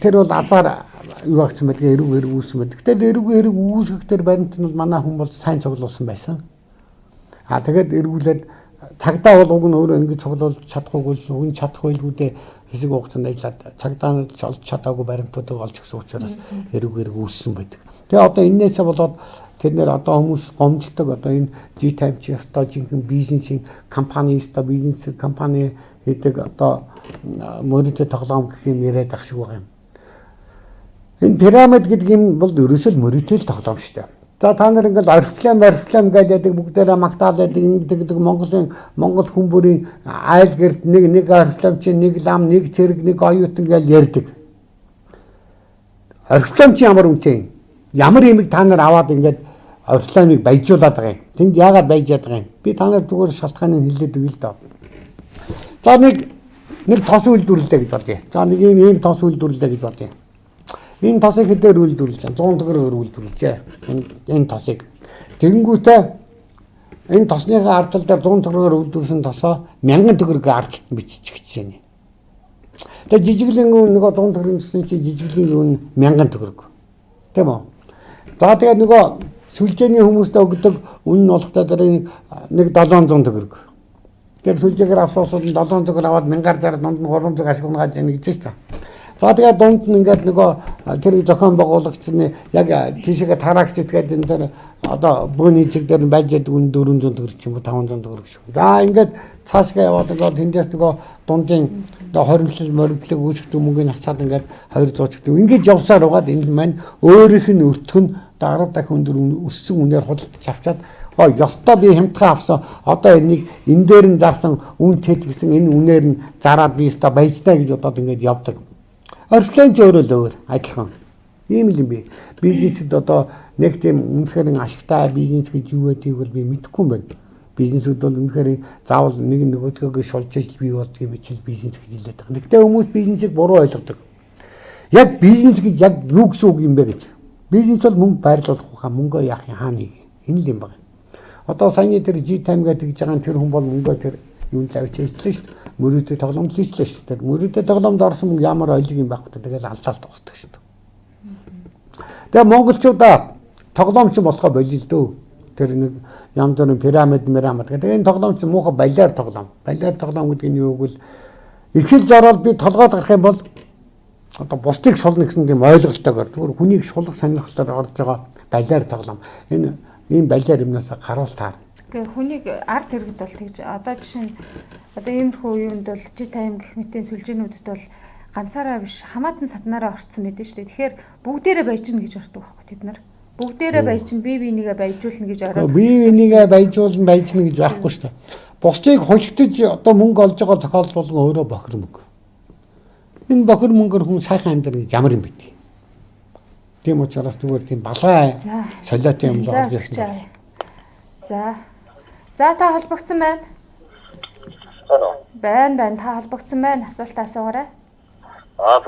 тэр бол азар юу агцсан байдгийг эрүүгээр үүссэн байдаг. Гэтэл эрүүгээр үүсгэх тэр баримт нь манай хүн бол сайн цуглуулсан байсан. Тэгээд эргүүлээд цагдаа бол уг нь өөрөө ингэж цуглуулж чадахгүй л уг нь чадах байлгүйдээ хэсэг хугацаанд ажиллаад цагдаа нь олж чадаагүй баримтуудыг олж өгсөн учраас эрүүгээр үүссэн байдаг. Тэгээ одоо энээсээ болоод тэр нэр одоо хүмүүс гомдолдог одоо энэ G50 чи одоо жинхэнэ бизнесийн компани өстой бизнес компани хийдэг одоо мөрөдөө тоглоом гэх юм яриад ах шиг байгаа юм. Энэ пирамид гэдэг юм бол ерөөсөө мөрөдөө тоглоом шүү дээ. За та нар ингээл орифлам гэлээдэг бүгдээрээ магтаалаад ингэдэг Монгол хүн бүрийн айл гэрд нэг орифлам чи нэг лам нэг цэрэг нэг оюутан гэж ярьдаг. Орифлам чи ямар үнэтэй ямар юмыг та нар аваад ингээд орифламыг баяжуулаад байгаа юм. Тэнд яагаад баяжаад байгаа юм? Би та нар зүгээр шалтгааныг хэлээд өгье л доо. За нэг тос үйлдвэрлэлээ гэж бодъё. За нэг ийм тос үйлдвэрлэлээ гэж бодъё. Энэ тосыг хэдээр үйлдвэрлэж байгаа? 100 төгрөгөөр үйлдвэрлэжээ. Энэ тосыг. Тэгэнгүүтээ энэ тосныхаа ардтал дээр 100 төгрөгөөр үйлдвэрлсэн тосоо 1000 төгрөгийн ардталт бичиж гिचжээ. Тэгээ жижиглэн нөгөө 100 төгрөгийн тосны чи жижиглэн үн 1000 төгрөг. Тийм үү? За тэгээ нөгөө сүлжээний хүмүүстээ өгдөг үн нь болохтой дээр нэг 700 төгрөг. Тэр сүлжээгээр авсуусууд нь 700 төгрөг аваад 1000-аар зарад дунд нь 300 ашигунгаад яана гэж байна. За тэгээ дунд нь ингээд нөгөө тэр зохион байгуулагч нь яг тийшээ тараагчд гэдэг энэ тэр одоо бөөний зэг дээр нь байж байгаа үн 400 төгрөг ч юм уу 500 төгрөг шүү. За ингээд цаашгаа яваад нөгөө тэндээс нөгөө дундын одоо хоримтлыг үүсгэх мөнгөний хацаад ингээд 200 ч гэдэг. Ингээд явсаар угаад энэ маань өөрийнх нь өртгөн 10 дахин өндөр өссөн үнээр худалдаж авчаад ёстой би хямдхан авсан одоо энийг энэ дээр нь зарсан үн тэт гэсэн энэ үнээр нь зараад би ёстой баяжтай гэж бодоод ингээд явдаг. Орифлам ч өөрөө л өөр адилхан. Ийм л юм би. Бизнесд одоо нэг тийм үнэхээр ашигтай бизнес гэж юу гэдгийг бол би мэдэхгүй юм байна. Бизнесүүд бол үнэхээр заавал нэг нөгөөдгөө шулж иж бий болдгийг мичил бизнес гэж хэлээд байгаа. Гэхдээ хүмүүс бизнесийг буруу ойлгодог. Яг бизнес гэж яг юу гэсэн үг юм бэ гэж. Бизнес бол мөнгө байрлуулах хаа мөнгөө яах юм хаана нэг. Энэ л юм байна. Одоо саяны тэр G50 гэдэг байгаа тэр хүн бол мөнгөө тэр юунд авч ажиллаж шүү дээ. Мөрөдөө тоглоомд хийлээ шүү дээ. Мөрөдөө тоглоомд орсон мөнгө ямар ойлг юм байх вэ? Тэгэл алдаалт дуусдаг шүү дээ. Тэгээ монголчуудаа тоглоомч болохоо болио л дөө. Тэр нэг янз бүрийн пирамид гэдэг. Тэгээ энэ тоглоомч муухай балиар тоглоом. Балиар тоглоом гэдэг нь юу гэвэл эхэл зороод би толгойд гарах юм бол одоо бусдыг шулна гэсэн тийм ойлголтойгоор зүгээр хүнийг шулах сонирхлоор орж байгаа балиар тоглоом. Энэ ийм балиар юмнаас гаруул таар. Гэхдээ хүнийг ард иргэд бол тэгж одоо жишээ нь одоо иймэрхүү юунд бол G50 гэх мэтийн сүлжээнүүдэд бол ганцаараа биш хамаатан сатнараа орцсон байдаг шүү дээ. Тэгэхээр бүгдээрээ баяжна гэж ордог байхгүй тэд нар. Бүгдээрээ баяжна бие бинийгээ баяжуулна гэж ороод. Бие бинийгээ баяжуулна баяжна гэж байхгүй шүү дээ. Бусдыг хожигдож одоо мөнгө олж байгаа тохиолдол болгон өөрөө бохир мөнгө. Энэ бохир мөнгөөр хүн сайхан амьдрах гэж ямар юм бэ? Тийм учраас зүгээр тийм балгай солиотой юм л орж ирсэн. За та холбогдсон байна. Байна та холбогдсон байна. Асуултаа асуугаарай.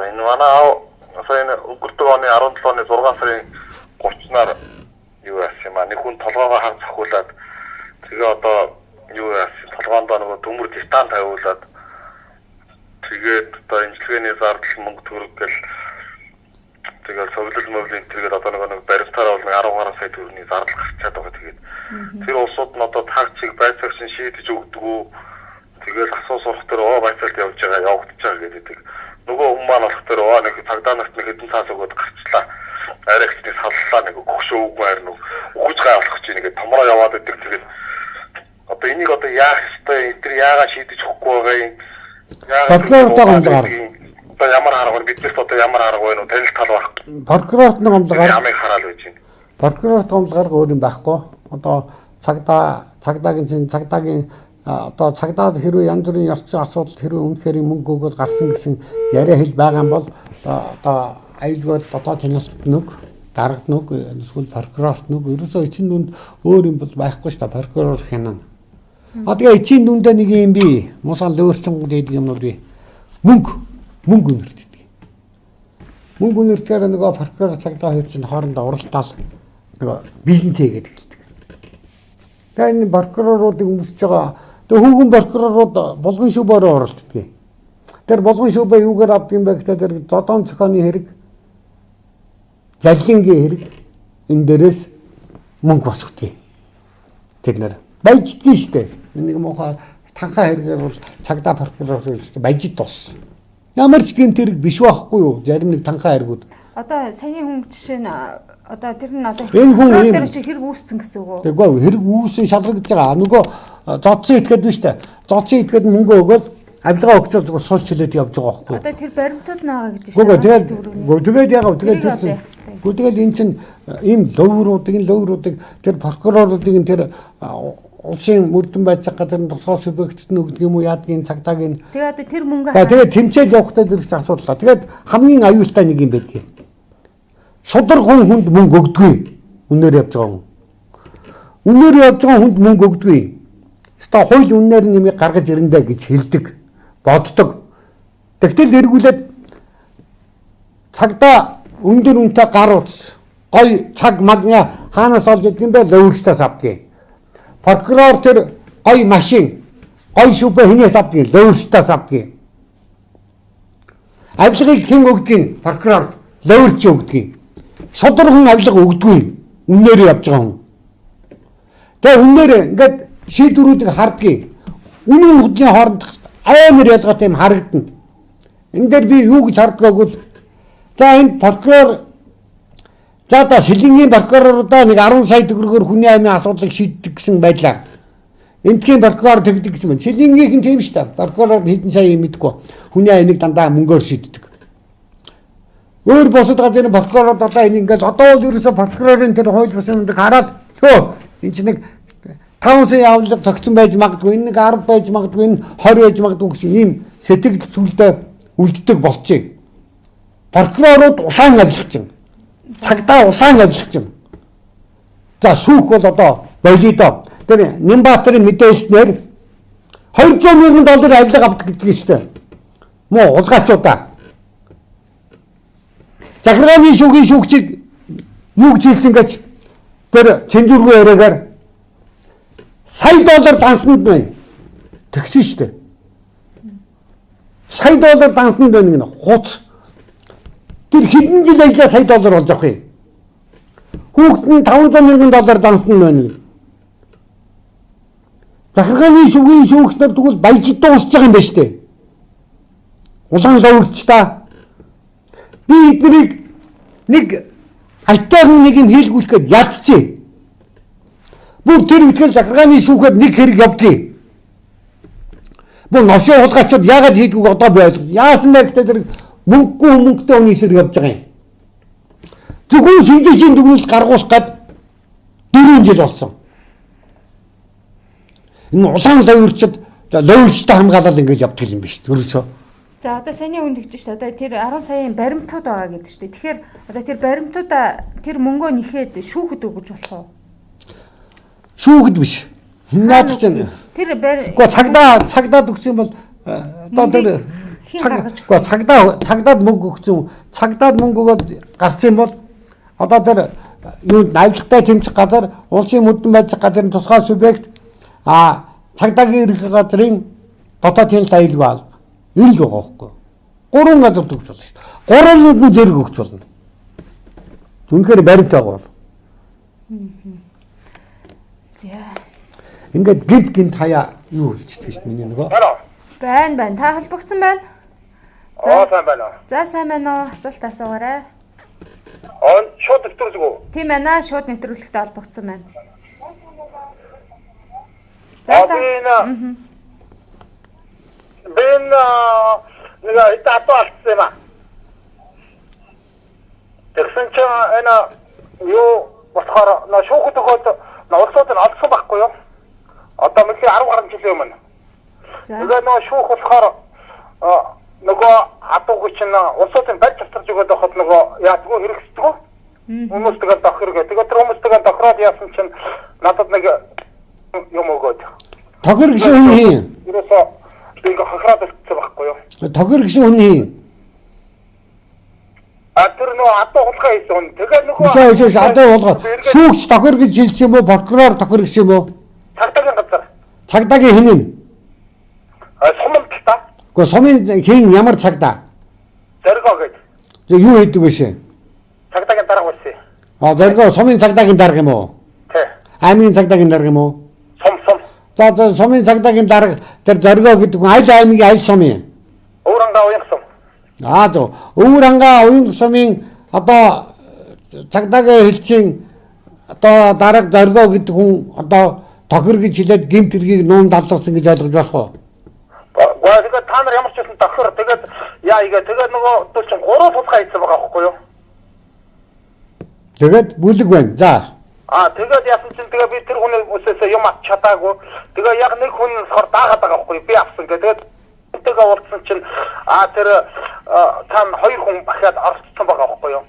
Энэ манай аав сая өнгөрсөн оны 17 оны 6 сарын 30-наар юу яасан юм аа. Нэг хүн толгоогоо ханг цохиулаад тэгээ одоо юу яасан толгоонд нөгөө төмөр титан тавиулаад тэгээд одоо имчилгээний зардал мөнгө төгрөг гэл тэгээд цоглол мөвлийн тэгээд одоо нэг баримтаараа бол 10 гаруй сая төгрөгийн зардал гарчаад байгаа. Тэгээд тэр улсууд нь одоо тагчиг байцаагч шийдэж өгдөггүй. Тэгээд асуу сурах дээр байцаалт явж байгаа явагдаж байгаа гэдэг. Нөгөө хүмүүс маань болох дээр нэг цагдаа нарт нэг хэдэн цаас өгөөд гарчлаа. Арайгчдын саллаа нэг өгшөө үгүй харин өгж гайлах гэж нэгэ томроо яваад идэг. Тэгээд одоо энийг одоо яах ёстой? Эдгээр яагаад шийдэж өгөхгүй байгаа юм? Бодлоо одоо гомдгаар. Одоо ямар арга вэ? Биднээс одоо ямар арга вэ? Танил тал баг. Прокурорт нэг гомдол Ямыг хараал байж байна. Прокурорт гомдол өөр юм байхгүй. Одоо цагдаагийн одоо цагдаад хэрвээ янз бүрийн ёрцын асуудал хэрвээ үнэхээр мөнгө өгөөд гарсан гэсэн яриа хэл байгаа юм бол одоо аюулгүй дотоод хяналтад нүг дарагд нүг эсвэл прокурорт нүг ерөөсөө эцсийн дүнд өөр юм бол байхгүй шүү дээ. Прокурор хянана. Тэгээ эцсийн дүндээ нэг юм би муусаал өөрчлөнгүүд гэдэг юмнууд би мөнгө үнэртдэг. Мөнгө үнэртгэхээр нөгөө прокурор цагдаа хоёр чинь хоорондоо уралдаал нөгөө бизнес хийгээд эхэлдэг. Тэгээ энэ прокуроруудыг өмсөж байгаа хүүхэн прокурорууд булган шүүбээр оролцдог. Тэр булган шүүбээ юугаар авдаг юм бэ гэхээр тэр зодон цохооны хэрэг, заллингийн хэрэг энэ дээрээс мөнгө босгодог. Тэд нэр баяждгийг штэ. Нэг мохоо танхаа хэрэгээр бол цагдаа прокурор баяжд тус. Ямар ч гэмт хэрэг биш байхгүй юу? Зарим нэг танхаа хэрэгүүд. Одоо саяны хүн жишээ нь одоо тэр нь одоо энэ хүн дээр чи хэрэг үүссэн гэсэн үг үү? Тэгвэл хэрэг үүсэн шалгагдж байгаа. Нөгөө зодсон итгэхэд биш үү? Зодсон итгэхэд мөнгө өгөөд авилгаа өгчөөл зүгээр суулж чөлөөд явж байгаа байхгүй юу? Одоо тэр баримтууд байгаа гэж байна. Тэгээд яагаад тэгээд энэ чинь ийм ловруудыг тэр прокуроруудыг тэр улсын мөрдөн байцаах газар тусгай субъектэд нь өгдөг юм уу яадгийн цагдаагийн. Тэгээд одоо тэр мөнгө тэгээд тэмцээд явахтай зэрэг асуудал. Тэгээд хамгийн аюултай нэг юм байдгийг. Шударгын хүнд мөнгө өгдөггүй. Үнээр явж байгаа хүн. Үнээр явж байгаа хүнд мөнгө өгдөггүй. Ста хууль үнээр нэмийг гаргаж ирэндэ гэж хэлдэг, боддог. Тэгтэл эргүүлээд цагдаа өндөр үнэтэй гар утас, гой цаг магна хаанаас олж идэх юм бэ? Лөвөрчтөөс авдгийг. Прокурор тэр гой машин, гой шүүбэ хинээс авдгийг, лөвөрчтөөс авдгийг. Авилгыг хэн өгдгийг? Прокурор лөвөрч өгдгийг. Шударган авилга өгдөггүй. Үнээр явж байгаа хүн. Тэгээ үнээр ингээд шийдвэрүүдийг хардгийг. Үнэн худлын хооронд амар ялгаатай юм харагдана. Энэ дээр би юу гэж хардгааг бол за энэ прокурор за та сэлэнгийн прокурорудаа нэг 10 сая төгрөгөөр хүний амын асуудлыг шийддэг гэсэн байдлаар энтхийн прокурор тэгдэг гэсэн байна. Сэлэнгийнх нь тийм шүү дээ. Прокурор хэдэн сая мэдгүй. Хүний амыг дандаа мөнгөөр шийддэг. Өөр босод газрын прокурор одоо энэ ингээл одоо бол ерөөсө прокурорын тэр хууль бусны юмдаг хараад энэ чинь нэг 5 сая авлага зогцсон байж магадгүй, энэ нэг 10 байж магадгүй, энэ 20 байж магадгүй гэсэн ийм сэтгэл зүйлдээ үлддэг болчихъя. Прокурорууд улаан авилгач юм. Цагдаа улаан авилгач юм. За шүүх бол одоо болидо. Тэр Нямбаатарын мэдээлснээр $200,000 авилга авдаг гэдэг шүү дээ. Муу улгаачудаа. Захиргааны шүүхийн шүүгчийг юу гэж хэлсэн гэж тэр цензургүй яриагаар $100 дансанд байна. Тэгсэн шүү дээ. $100 дансанд байна гэнэ. Хуц. Тэр хэдэн жил ажиллаа $100 болж авах юм. Хүүхэд нь $500,000 дансанд байна. Захиргааны шүүхийн шүүгч нар тэгвэл баяжид дуусч байгаа юм байна шүү дээ. Улаан ловөрч та. Би эднийг нэг альтайхан нэг юм хийлгүүлэхэд ядчихъя. Бүр тэр үтгэл захиргааны шүүхэд нэг хэрэг явдгийг. Бүр новшоо хулгайчууд яагаад хийдгүүг одоо би ойлгож. Яасан бэ гэдэг тэр мөнгөтэй хүний эсрэг явж байгаа юм. Зөвхөн шинжээчийн дүгнэлт гаргуулах гээд 4 жил болсон. Энэ улаан ловөрчтой хамгаалал ингэж явдаг юм биш үү? За одоо саяны үнд гэж шүү дээ. Одоо тэр 10 саяын баримтууд байгаа гэдэг шүү дээ. Тэгэхээр одоо тэр баримтуудаа тэр мөнгөө нэхэд шүүхэд өгж болох уу? Шүүхэд биш. Наад чинь тэр цагдаад өгсөн бол одоо тэр цагдаад мөнгө өгсөн. Цагдаад мөнгө өгөөд гарсан бол одоо тэр юу авилгатай тэмцэх газар улсын мөрдөн байцаах газрын тусгай субъект цагдаагийн ерөнхий газрын дотоод хяналт аюулгүй алба. Ил байгаа байхгүй. 3 газар төгс болно шүү дээ. 3 нь зэрэг өгч болно. Үнэхээр баримт байгаа бол. За. Ингээд гинт хаяа юу хэлчихдэг шүү дээ миний нөгөө. Байна. Та холбогдсон байна. Сайн байна. За сайн байна уу? Асуулт асуугаарай. Шууд нэвтрүүлэг үү? Тийм байна. Шууд нэвтрүүлэгтэй холбогдсон байна. За. Ben нэг хэд адуу алдсан юм аа. Тэгсэн чинь энэ юу болохоор нөө шүүхэд өгөөд улсууд нь олсон байхгүй юу? Одоо мэдээ 10 гаруй жилийн өмнө. Тэгээд нөө шүүх болохоор нөгөө адууг чинь улсуудын барьж авчирч өгöd байхад нөгөө яадгүй хэрэгсдэг үү? Хүмүүс тэгээд тохиргээ. Тэгээд тэр хүмүүс тэгээд тохироод яасан чинь надад нэг юм өгөөд. Тохир гэсэн хүн хин. Ерөөсөө ингээ хахраад өгсөн байхгүй юу? Тохир гэсэн хүн хин. Тэр нөгөө адуу хулгай хийсэн хүн. Тэгээд нөгөө Биш адуу хулгай. Шүүгч тохир гэж хэлсэн юм уу? Прокурор тохир гэсэн юм уу? Цагдаагийн газар. Цагдаагийн хин нь? Сумын та. Гэхдээ сумын хин ямар цагдаа? Зоргоо гэж. Юу хийдэг вэ? Цагдаагийн дарга болсон. Зоргоо сумын цагдаагийн дарга юм уу? Тий. Аймгийн цагдаагийн дарга юм уу? Сум. За сумын цагдаагийн дарга тэр зоргоо гэдэг хүн аль аймгийн аль сумын? Өврангаа уян сум. Өврангаа уян сумын одоо цагдаагийн хэлцийн одоо дарга зоргоо гэдэг хүн одоо тохир гэж хэлээд гэмт хэргийг нуун далдарсан гэж ойлгож болох уу? Тэгээд та нар ямар ч байсан тохир тэгээд тэгээд нөгөө төл чинь 3 тулгай хийсэн байгаа байхгүй юу? Тэгээд бүлэг байна. За. Тэгээд яасан чинь тэгээд би тэр хүний үсээсээ юм авч чадаагүй. Тэгээд яг нэг хүн сор даагаад байгаа байхгүй юу? Би авсан гэдэг. Тэгээд уулзсан чинь тэр тань 2 хүн бахаад орцсон байгаа байхгүй юу?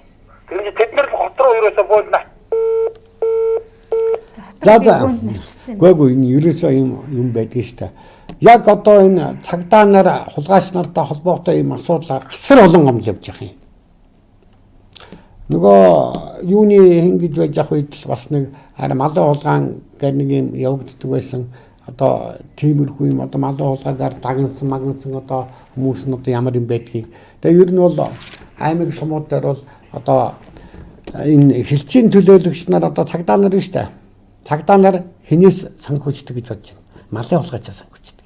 Тэгээд тэд нар хот руу ерөөсөө буулна. За. Гүйгүй энэ ерөөсөө юм байдаг шүү дээ. Яг одоо энэ цагдаа нар хулгайч нартай холбоотой юм асуудлаар асар олон гомдол явж байгаа юм. Нөгөө юуны ингэж байж явах үед л бас нэг арай малын хулгаан гэдэг нэг юм явагддаг байсан. Одоо тиймэрхүү юм одоо малын хулгаагаар дагнсан одоо хүмүүс нь одоо ямар юм байдгийг. Тэгээ ер нь бол аймаг сумууд дээр бол одоо энэ хилцийн төлөөлөгч нар одоо цагдаа нар шүү дээ. Цагдаа нар хинээс санхүүждэг гэж бодож байна. Малын хулгайчаа санхүүждэг.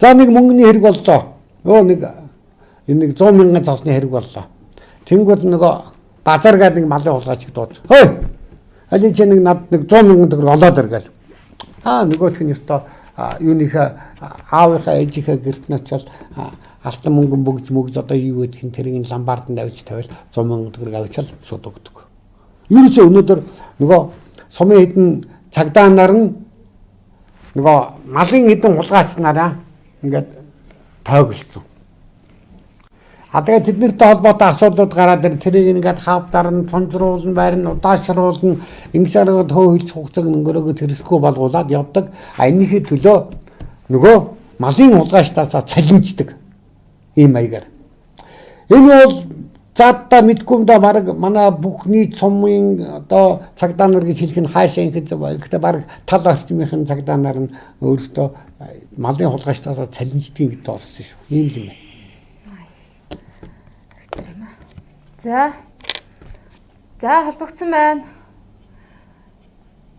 За нэг мөнгөний хэрэг боллоо. Нэг 100 мянган цасны хэрэг боллоо. Тэнгүүд нөгөө базар гэдэг нэг малын хулгайч дууд. Хөөе. Али чи нэг над нэг 100 мянган төгрөг олоод иргээл. Нөгөөх нь өстой юуныхаа аавынхаа ээжийнхээ гэрт нь очил алтан мөнгөн бүгж одоо юу гэдэг хин тэрийг ламбард нь авч тавил 100 мянган төгрөг авчил шууд өгдөг. Юусе өнөөдөр нөгөө сумын хэдэн цагдаа нар нь нөгөө малын хэдэн хулгайч нараа ингээд тойголцсон. Тэгээд тэднэртэй холбоотой асуудлууд гараад тэрийг ингээд хавдарн, цонжруулна, байрн, удаашруулна, ингэсээр хөөлж хугацааг өнгөрөөгөө хэрэгсэхгүй болгуулад явдаг. Энийхээ төлөө нөгөө малын хулгайчтаасаа цалинждаг ийм маягаар. Энэ бол заадаа мэдгүй юм да баг манай бүхний цомын одоо цагдаа нар гэж хэлэх нь хаашаа ингэхдээ баг тал орчмынхын цагдаа нар нь өөрөөсөө малын хулгайчтаасаа цалинждаг гэдээ орсон шүү. Ийм юм байна. За холбогдсон байна.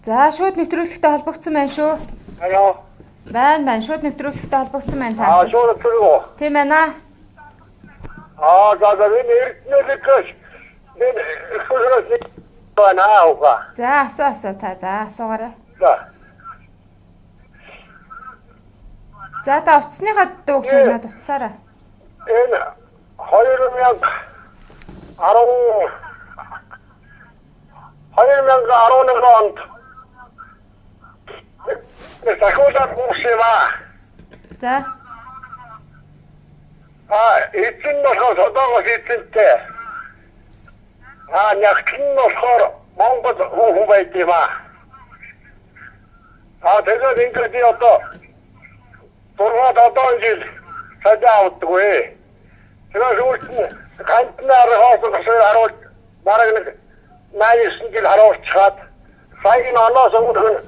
За шууд нэвтрүүлэгтэй холбогдсон байна шүү. Алло. Байна. Шууд нэвтрүүлэгтэй холбогдсон байна та. Шууд түргөө. Тийм ээ наа. Энэ эрдэнэлэгч. Энэ хөрөөс банаага. За асуу та. За асуугаарай. За та утасныхаа дууг чамнаад утсаарай. Энэ 2011 онд сахиулаад мөшөөва. За. Эцэн болохоор содоогоос эцэнтэй. Нягтлан нь болохоор Монгол хүн байд юм аа. Тэгээд ингээд одоо 7 жил садаа авдаггүй. Тэгээд үүртэн гантнаар хоосоос харуул бараг нэг 89 жил харуулчихад саяны оноос өмнө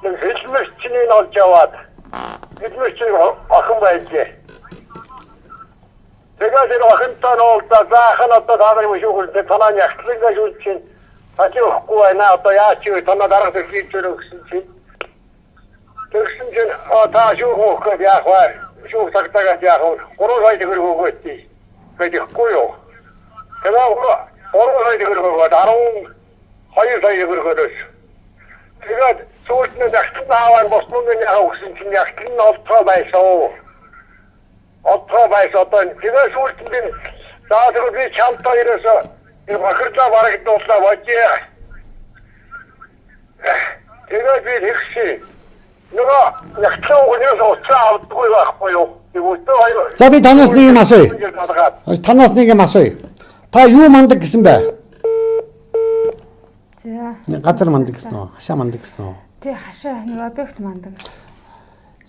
нэг хэлмэрчнийг олж яваад хэлмэрчнийг охин байлээ. Тэгээд энэ охинтой нуулзаа заахын одоо таарын мөшөөрөлд танаа нягтлан гэж үучин хачихгүй байна. Одоо яач юу танаа дарга төлөвлөж өгсөн чинь тэгсэн чинь та шүүх өгөх яах вэ? Шүүх цагтаагаас яах вэ? 3 сая төгрөг өгөөд гэхгүй юу? Тэгээд 3 сая төгрөг өгөөд 12 сая төгрөг өгөөс. Тэгээд сүүлд нь нягтлан аваад босмонгийн яах өгсөн чинь нягтлан олцоо байсан. одоо байс одоо тэгээ сүүлдээ за тэгвэл би чамд хоёроос энэ бахардлаа барагдуулаа божээ. Тэгээ би хэрэгшээ. Нөгөө ягтлан өнөөс уцаа авдаггүй байхгүй юу? Тэгвэл хоёр. За би танаас нэг юм асууя. Танаас нэг юм асууя. Та юу мандаг гэсэн бэ? За. Газар мандаг гэсэн үү? Хашаа мандаг гэсэн үү? Тий хашаа нэг объект мандаг.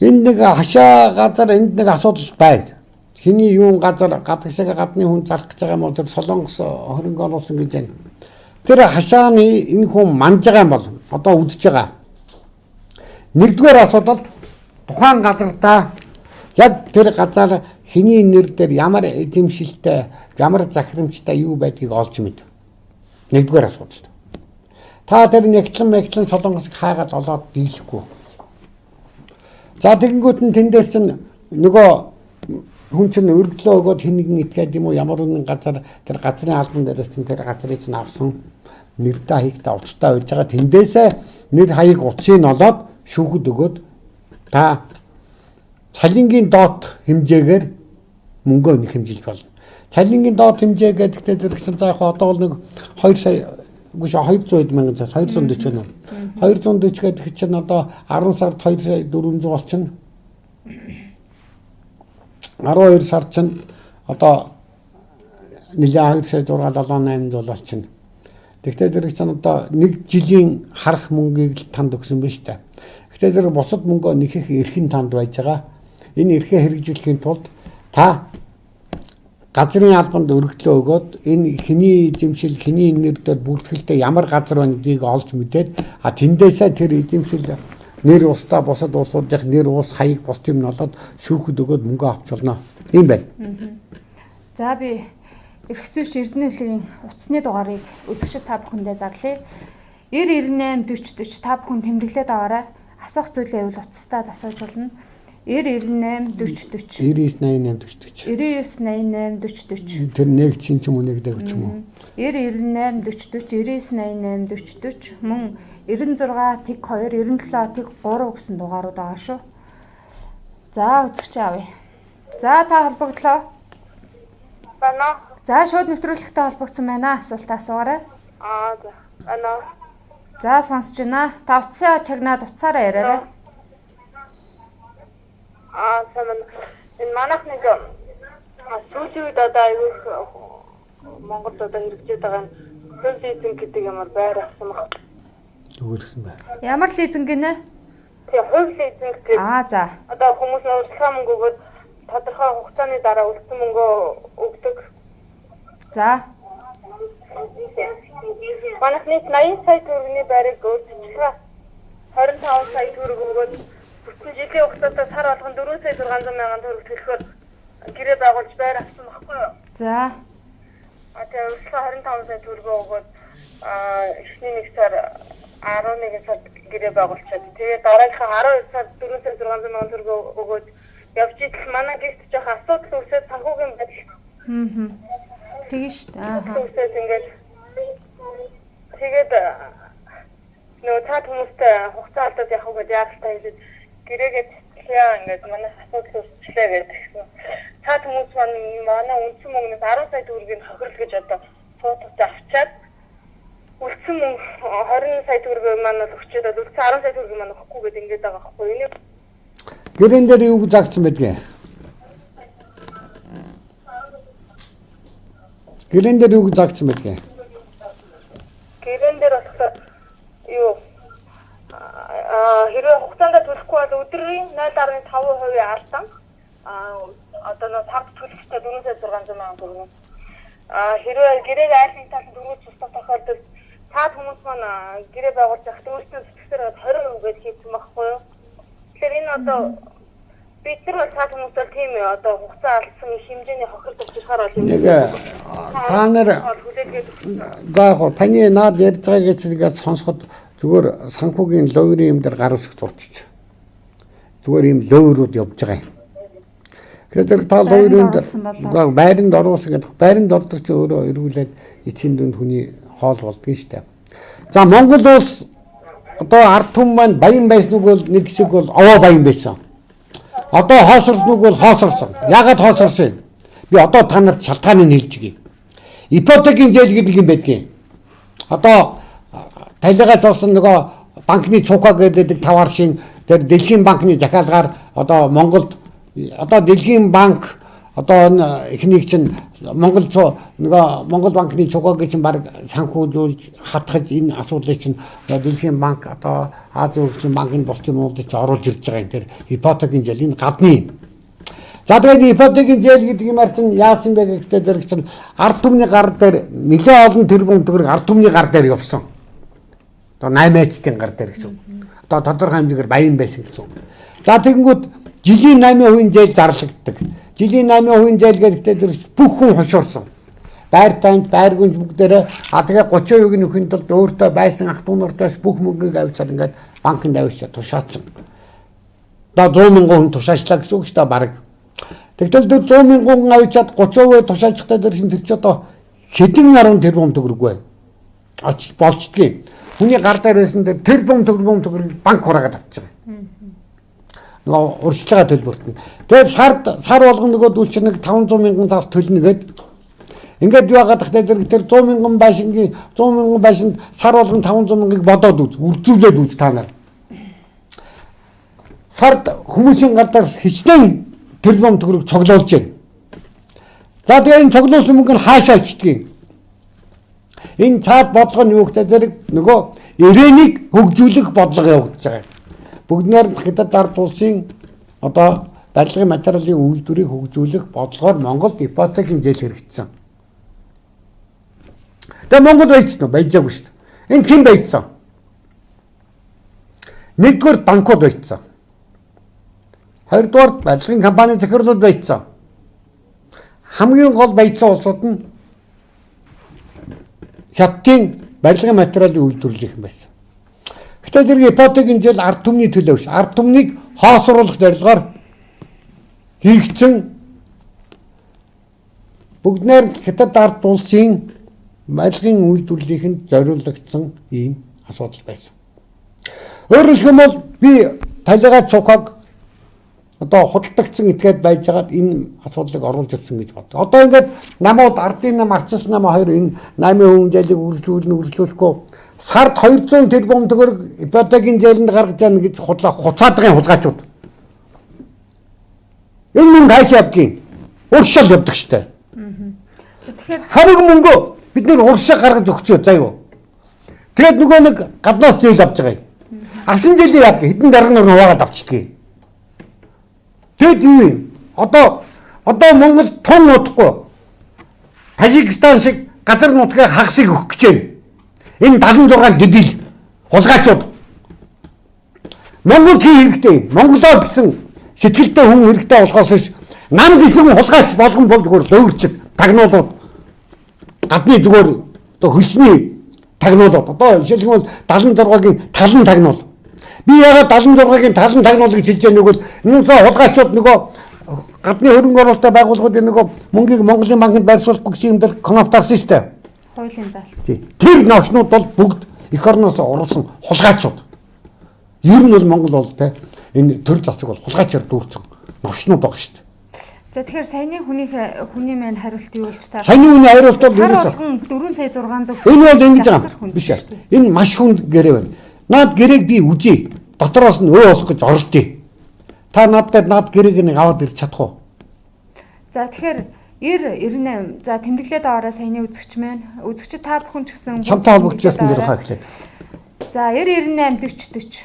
Энд нэг хашаа газар энд нэг асуудал байна. Хиний юун газар гадагшаа гадны хүн зарах гэж байгаа юм уу? Тэр Солонгос хөрөнгө оруулсан гэж байна. Тэр хашааны энэ хүн манж байгаа юм бол одоо үдчихэж байгаа. Нэгдүгээр асуудал тухайн газартаа яг тэр газар хиний нэр дээр ямар эзэмшилтэй, ямар захирамжтай юу байдгийг олж мэд. Нэгдүгээр асуудал. Та тэр нэгтлэн Солонгосыг хаагаад олоод дийлэхгүй. За тэгэнгүүт нь тэн дээр чинь нөгөө хүн чинь өргөлөө өгөөд хинэгэн итгээд юм уу ямар нэгэн газар тэр газрын албан дээрээс чинь тэр газрыг чинь авсан нэртэй хаягтай уцтай байж байгаа. Тэндээсээ нэр хаяг уцыг олоод шүүхэд өгөөд та цалингийн доот хэмжээгээр мөнгөө нэг хэмжилж болно. Цалингийн доот хэмжээ гэдэгтээ зэрэгсэн за яг одоо бол нэг 2 сая үгүй 200 мянган цаас 240 байна. 240 гэдэг чинь одоо 10 сард 2 сая 400 болчихно. 12 сард чинь одоо нэлээ 2 сая 6 7 800 болчихно. Тэгтээ зэрэг чинь одоо 1 жилийн харах мөнгийг л танд өгсөн байна шүү дээ. Тэгтээ зэрэг бусад мөнгөө нэхэх эрхэн танд байж байгаа. Энэ эрхээ хэрэгжүүлэхийн тулд та газрын албанд өргөдлөө өгөөд энэ хиний эзэмшил хиний нэр дээр бүртгэлтэй ямар газар байна гэдгийг олж мэдээд тэндээсээ тэр эзэмшил нэр устаа бусад улсуудын нэр ус хаяг бус юм нь олоод шүүхэд өгөөд мөнгө авч болно. Ийм байна. За би эрх зүйч Эрдэнэ хөлгийн утасны дугаарыг үзэгчид та бүхэндээ зарлая. 9098 40 40 та бүхэн тэмдэглээд аваарай. Асуух зүйлээ үл утастаа асууж болно. 9098 40 40 9988 40 40 Тэр нэгдсэн ч юм уу нэгдэг ч юм уу. 9098 40 40 9988 40 40 мөн 96 тэг 2 97 тэг 3 гэсэн дугаарууд байгаа шүү. За үзэгч авъя. За та холбогдлоо. Бана. За шууд нэвтрүүлэгтэй холбогдсон байна. Асуултаа асуугаарай. За. Бана. За сонсож байна. Та утсаа чагнаад утсаараа яриарай. Сайн. Энэ манайх нэг сүүлийн үед одоо аюул Монголд одоо хэрэгжиж байгаа хуулийн гэдэг ямар байр авсан баг. Зүгээрсэн байна. Ямар лизинг гинэ? Тэгээ хуулийн гэдэг. За. Одоо хүмүүс урьдчилан мөнгө өгөөд тодорхой хугацааны дараа үлдсэн мөнгөө өгдөг. За. Манайх нэг 80 сая төгрөгийн байрыг өөрчилсөн. 25 сая төгрөг өгөөд бүтэн жилийн хугацаанд сар болгон 4 сая 600 мянган төгрөг төлөхөөр гэрээ байгуулж байр авсан баггүй юу? За. Тэгээ өөрчлөлт 25 сая төгрөг өгөөд эхний нэг сар 11 сард гэрээ байгуулчаад тэгээ дараагийнхаа 12 сард 4 сая 600 мянган төгрөг өгөөд явж идэл манай гэрт жоох асуудал үүсээд санхүүгийн байдал. Тэгээ шүү дээ. Үүсээд ингээд тэгээд нөө цаад хүмүүстэй хугацаа алдаад явах уу гэж яаралтай хэлээд гэрээгээ цэцлээ ингээд манай асуудал үүсчлээ гэдэг. Цаад хүмүүс манай үндсэн мөнгнөөс 10 сая төгрөгийг хохирол гэж одоо суудагч авчаад үлдсэн мөнгө 20 сая төгрөгийг манай өгчөөд үлдсэн 10 сая төгрөгийг манай өгөхгүй гэдэг ингээд байгаа байхгүй юу? Гэрэн дээр юу заагдсан байдгээ? Гэрэн дээр юу заагдсан байдгээ? Гэрэн дээр болохоор юу хэрвээ хугацаанд төлөхгүй бол өдрийн 0.5% алдан одоо нэг сард төлөхтэй 4,600 мянган төгрөг. Хэрвээ гэрээ айлын талд дөрөв цустах тохиолдолд цаад хүмүүс маань гэрээ байгуулж байхад өөрсдөө сэтгсээр 20% гэж хийсэн байхгүй юу? Тэгэхээр энэ одоо бид нар цаад хүмүүс бол тийм одоо хугацаа алдсан хэмжээний хохирол төвчрөхөр бол нэг та нар за таны наад ярьж байгаа гэж сонсоход зүгээр санхүүгийн лойрын юм дээр гар усах зурчих. Зүгээр юм лойрууд явж байгаа юм. Тэгэхээр та лойрын байранд оруулах гэдэг байранд ордог ч өөрөө эргүүлээд эцсийн дүнд хүний хоол болдгийн штэ. За Монгол улс одоо ард түмэн маань баян байсан үг бол нэг хэсэг бол овоо баян байсан. Одоо хоосорсног бол хоосорсон. Яагаад хоосорсон юм? Би одоо та нарт шалтгааныг хэлж өгье. Ипотекийн зээл гэдэг юм байдгийн. Одоо талигаа зоосон нөгөө банкны цука гэдэг 5 аршин тэр Дэлхийн банкны захиалгаар одоо Монголд одоо Дэлхийн банк одоо эхнийг чинь Монгол банкны цугааг чинь баг санхүүжүүлж хатгаж энэ асуудлыг чинь Дэлхийн банк одоо Азийн хөгжлийн банкны бус юмнууд чинь оруулж ирж байгаа юм. Тэр ипотекийн зээл энэ гадны. За тэгээд ипотекийн зээл гэдэг юмар чинь яасан бэ гэхдээ зэрэг чинь ард түмний гар дээр нэлээд олон тэрбум төгрөг ард түмний гар дээр явсан. Одоо 8-ын гар дээр гэсэн. Одоо тодорхой хэмжээгээр баян байсан гэсэн. За тэгэнгүүт жилийн 8% зээл зарлагддаг. Жилийн 8% зээл гэдэгтээ зэрэг бүх хүн хошуурсан. Байр танд, байр гүнж бүгдээрээ тэгээ 30%-ийг нөхөн тулд өөртөө байсан ах дүү нартаас бүх мөнгөийг авчаад ингээд банкнд авчиад тушаацсан. Одоо 100 мянган хүн тушаачлаа гэсэн үг шүү дээ баг. Тэгтэл 100 мянган хүн авчиад 30% тушаачтай дэрсэн тэр чи одоо хэдэн 10 тэрбум төгрөг вэ? Болчдгийг. Хүний гар дээр байсан тэр тэрбум төгрөг банк хураагаад авчих. Нөгөө урьдчилгаа төлбөртнө. Тэгээд сар болгоно нөгөө дүүч нэг 500 мянган цаас төлнө гээд ингээд яагаад гэхтэй зэрэг тэр 100 мянган байшинд сар болгон 500 мянгаыг бодоод үржүүлээд үз та нар. Сард хүмүүсийн гар дээр хичнээн тэрбум төгрөг цоглуулж байна. За тэгээд энэ цоглуулсан мөнгө нь хаашаа ичдгийг. Энэ цаад бодлого нь юу гэхтэй зэрэг нөгөө ирээнийг хөгжүүлэх бодлого явагдаж байгаа. Бүгднээр хятад ард улсын одоо барилгын материалын үйлдвэрийг хөгжүүлэх бодлогоор Монголд ипотекийн зээл хэрэгжсэн. Тэгээ Монгол баяжсан уу? Баяжаагүй шүү дээ. Энд хэн баяжсан? Нэгдүгээр банкуд баяжсан. Хоёрдугаар барилгын компани захирлууд баяжсан. Хамгийн гол баяжсан улсууд нь Хятадын барилгын материалын үйлдвэрлэхэн байсан. Гэтэл зэрэг ипотекийн зээл ард түмний төлөө биш. Ард түмнийг хоосруулах зорилгоор хийгдсэн бүгднээр Хятад ард улсын барилгын үйлдвэрлэхэнд зориулагдсан ийм асуудал байсан. Өөрөөр хэлбэл би талигаа цукаг одоо худалдагдсан этгээд байж байгаад энэ асуудлыг оруулж ирсэн гэж боддог. Одоо ингээд намууд ардын нам арчилсан нам хоёр энэ 8% зээлийг үргэлжлүүлэхгүй сард 200 тэрбум төгрөг ипотекийн зээлэнд гаргаж яана гэж хуцаад байгаа хулгайчууд. Энэ мөнгө хаашаа явдгийг уршаал явдаг штэ. Тэгэхээр хамаг мөнгө бид нэр уршаа гаргаж өгчөө заа юу. Тэгээд нөгөө нэг гаднаас зээл авч байгаа юм. Асан зээлийн яадаг хэдэн дарга нар хуваагаад авчдгийг. Тэгэд юу юм? Одоо Монгол тун удахгүй Тажикстан шиг газар нутгийн хагасыг өгөх гэж байна. Энэ 76 дэдил хулгайчууд. Монгол хий хэрэгтэй. Монголоо гэсэн сэтгэлтэй хүн хэрэгтэй болохоос биш. Нам гэсэн хулгайч болгон бол зүгээр дөөрчд тагнуулууд. Гадны зүгээр одоо хөлсний тагнуулууд. Одоо жишээлбэл 76-гийн талан тагнуул. Би яагаад 76-гийн талан тагнуулыг хэлж байгаа нэг бол энэ хулгайчууд нөгөө гадны хөрөнгө оруулалттай байгууллагуудын нөгөө мөнгийг Монголын банкнд байршуулахгүй гэсэн юм дээр конопторсон шүү дээ. Хуулийн заалт. Тэр новчнууд бол бүгд эх орноос оруулсан хулгайчууд. Ер нь бол Монгол бол те энэ төр засаг бол хулгайчаар дүүрсэн новчнууд байгаа шүү дээ. За тэгэхээр саяны хүний маань хариулт юу болж та? Саяны хүний хариулт бол 4 сая 600. Энэ бол ингэж байгаа биш ээ. Энэ маш хүнд гэрээ байна. Наад гэрээг би үзье. Дотроос нь өө болох гэж оролдъё. Та надад гэрээг нэг аваад ирч чадах уу? За тэгэхээр 98. За тэмдэглээд аваараа саяны үзэгч маань. Үзэгчид та бүхэн ч гэсэн чамтай холбогдсон дээр хаа гэхлээ. За 98 40.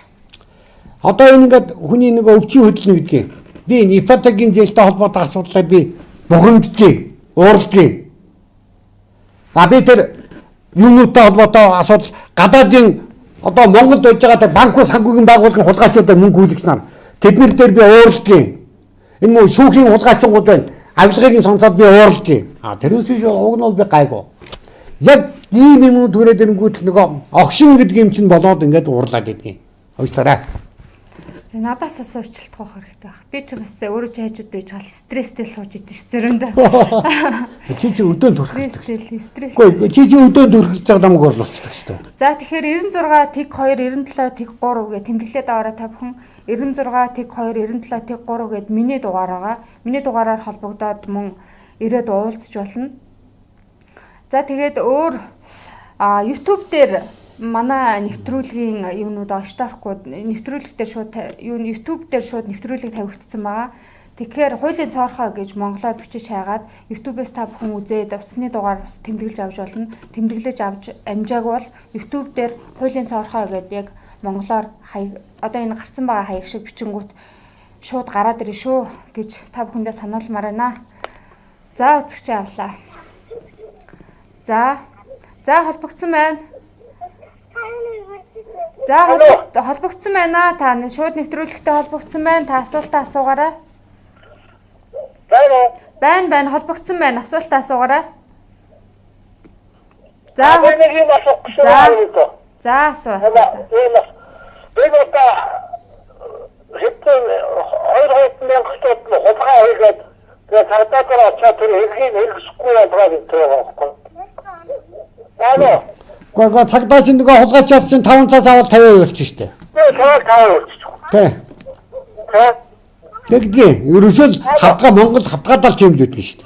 Одоо энэ ингээд хүний нэг өвчин хөдөлнө гэдгийг. Би энэ ипотекийн зээлтэй холбоотой асуудлаар би бухимддгийг, уурладгийг. Би тэр юунуудтай холбоотой асуудал гадаадын одоо Монголд байж байгаа тэр банкуй санхүүгийн байгууллагын хулгайчуудад мөнгө хүлэгч нар тэднэр дээр би уурладгийг. Энэ мөн шүүхийн хулгайчууд байна. Авилгыг сонсоод би уурладгийг. Тэрүүс уг нь бол би гайгүй. Яг ийм юм түрээд ирэнгүүт нөгөө огшин гэдэг юм чинь болоод ингээд уурлаад идэгин. Ойлцоорой. Надаас асуучлалт гоох хэрэгтэй баг. Би ч бас өөрөө ч хайжууд байж гал стресстэй сууж идэв ш зөрөндөө. Чи өдөөнд төрөх. Стресс. Үгүй чи өдөөнд төрөх гэж намайг орлуулчихдаг шүү дээ. За тэгэхээр 96 тэг 2 97 тэг 3 гэ тэмдэглээд аваараа та бүхэн 96 тэг 2 97 тэг 3 гэд миний дугаар байгаа. Миний дугаараар холбогдоод мөн ирээд уулзч болно. За тэгээд өөр YouTube дээр манай нэвтрүүлгийн юмнууд оштархгүй нэвтрүүлэг дээр шууд YouTube дээр шууд нэвтрүүлэг тавигдсан байгаа. Тэгэхээр хуулийн цоорхой гэж монголоор бичиж хайгаад YouTube-ээс та бүхэн үзээд утасны дугаар бас тэмдэглэж авч болно. Тэмдэглэж авч амжаагүй бол YouTube дээр хуулийн цоорхой гэдэг яг монголоор одоо энэ гарцсан байгаа хаяг шиг бичингүүт шууд гараад ирнэ шүү гэж та бүхэндээ сануулмаар байна. За үзэгчээ авлаа. За холбогдсон байна. За холбогдсон байна. Та шууд нэвтрүүлэгтэй холбогдсон байна. Та асуултаа асуугаарай. Байна холбогдсон байна. Асуултаа асуугаарай. За асуу. Би одоо хэвтэн 2-2 мянган хулгай хийгээд тэгээд цагдаагаар очоод тэр хэргийн хэрэгсэхгүй болоод байгаа байхгүй. Гоо цагдаа чинь нөгөө хулгайчаас чинь 5 цаас аваад 50 явуулчих штэ. Тий. Тэгдээ. Ерөөсөө хавтга Монгол хавтгаадаа тийм л үүдгэн штэ.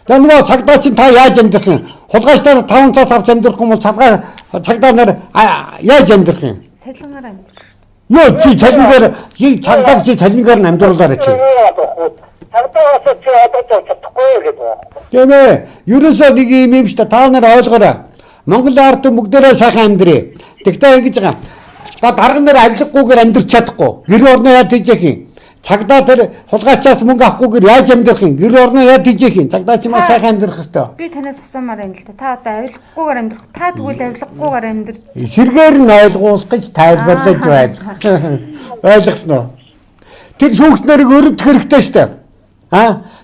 Тэгээ нөгөө цагдаа чинь та яаж амьдрах юм? Хулгайчдаа 5 цаас авч амьдрах юм бол цагдаа нар яаж амьдрах юм? Цалингаар амьдрах. Йоо чи цалингаар цагдаа чи цалингаар амьдруулаарай чи. Цагдаагаас чи одоо чадахгүй гэдэг. Тийм ээ. Ерөөсөө нэг юм шүү дээ. Та нар ойлгоорой. Монгол ард бүгдээрээ сайхан амьдрий. Тэгтээ ингэж байгаа. Та дарга нар авилгагүйгээр амьдрч чадахгүй. Гэр орноо яаж хийж юм? Цагдаа тэр хулгайчаас мөнгө авахгүйгээр яаж амьдрах юм? Гэр орноо яаж хийж юм? Цагдаа ч маа сайхан амьдрах ёстой. Би танаас асуумаар байна л да. Та одоо авилгагүйгээр амьдрах. Та тэгвэл авилгагүйгээр амьдрах. Сэргээр нь ойлгуулах гэж тайлбарлаж байна. Ойлгосноо. Тэр шүүгч нарыг өрөвдөх хэрэгтэй шүү дээ.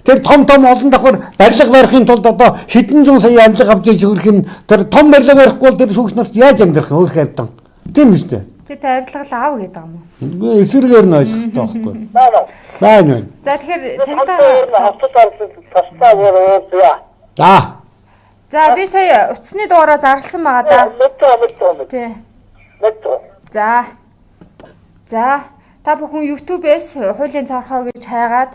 Тэр том олон давхар барилга барихын тулд одоо хэдэн зуун сая амлаг авч иж өрөх юм тэр том барилга барихгүй бол тэр шүүгч нарт яаж амьдрах юм өөрхөн амтан. Тийм үү дээ. Тэ авилгал аав гэдэг юм уу? Үгүй эсрэгээр нь ойлгох хэрэгтэй байхгүй. Сайн байна. За тэгэхээр цагдаа тастаа За. За би сая утасны дугаараа зарласан байгаа да. Тий. За. Та бүхэн YouTube-ээс хуулийн цоорхой гэж хайгаад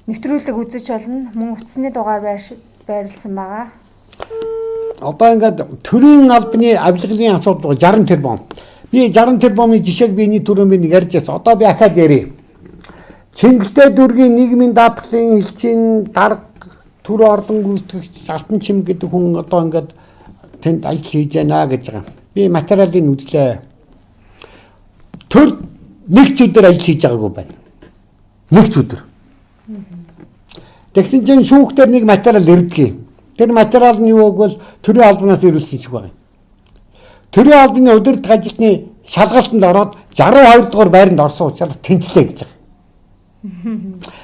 нэвтрүүлэг үзэж болно. Мөн утасны дугаар байрлсан байгаа. Одоо ингээд төрийн албаны авилгалын асуудал 60 тэрбум. Би 60 тэрбумын жишээг биний түрүүн би нэг ярьж байсан. Одоо би ахаад ярив. Чингэлтэй дүүргийн нийгмийн даатгалын хэлцийн дарга төр ордон гүйцэтгэгч алтан чим гэдэг хүн одоо ингээд тэнд ажил хийж байна гэж байгаа. Би материалыг үзлээ. Төр нэг ч өдөр ажил хийж байгаагүй байна. Нэг ч өдөр. Тэгсэн чинь шүүхтэр нэг материал ирдэг. Тэр материал нь юу гэвэл төрийн албанаас ирүүлсэн шиг байна. Төрийн албаны удирдах ажилтны шалгалтанд ороод 62 дугаар байранд орсон учраас тэнцлээ гэж байгаа.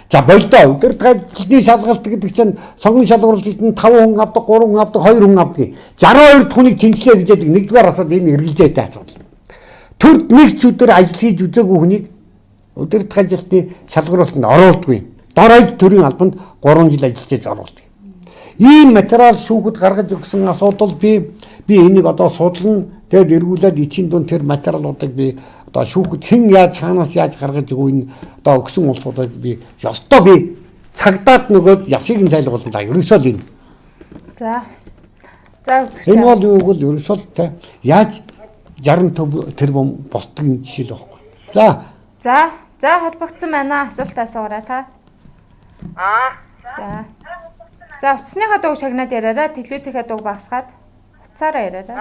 За болдоо удирдах ажилтны шалгалт гэдэг чинь сонгон шалгуулалтанд 5 хүн авдаг, 3 хүн авдаг, 2 хүн авдаг. 62 хүнийг тэнцлээ гэж яадаг нэгдүгээр асуудал энэ эргэлзээтэй асуудал. Төрд нэг ч өдөр ажил хийж үзээгүй хүнийг удирдах ажилтны шалгуулалтанд оруулдаггүй. Доройд төрийн албанд 3 жил ажиллаж оруулдаг. Ийм материал шүүхэд гаргаж өгсөн асуудал би энийг одоо судлана. Тэгээд эргүүлээд эцсийн дунд тэр материалуудыг би одоо шүүхэд хэн яаж цаанаас яаж гаргаж өгөө энэ одоо өгсөн улсуудад би ёстой би цагдаад нөгөөд явсыг нь зайлуулна. За ерөөсөө л энэ. За үзэж. Энэ бол юу гэвэл ерөөсөө л яаж 60 тэрбум босдгийн жишээ л байхгүй. За холбогдсон байна. Асуулт асуугаарай та. За утасныхаа дууг шагнаад яриараа, телевизийнхаа дууг багасгаад утсаараа яриараа.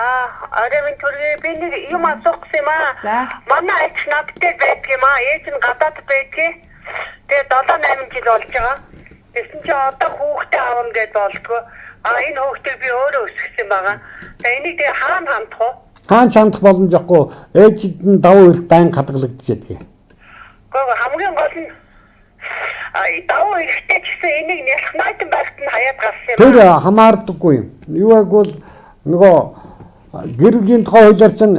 Арай минь түрээ би нэг юм асуух гэсэн юм аа. За. Манай ач надтай байдаг юм аа. Ээж нь гадаад байдаг. Тэгээ 7-8 жил болж байгаа. Тэгсэн чи одоо хүүхдээ аавна гэж болдгоо. Энэ хүүхдийг би өөрөө өсгсөн байгаа. Тэгээ энийг тэгээ хаана хандах вэ? Хаан чамдах боломжгүй. Ээжид нь давуу эрх байн хадгалагдчихэдэг. Гэхдээ хамгийн гол нь давуу эрхтэй гэсэн энийг нялх найтан байгт нь хаяад гарсан юм. Тэр хамаардаггүй юм. Юу гэвэл нөгөө гэр бүлийн тухай хуулиар чинь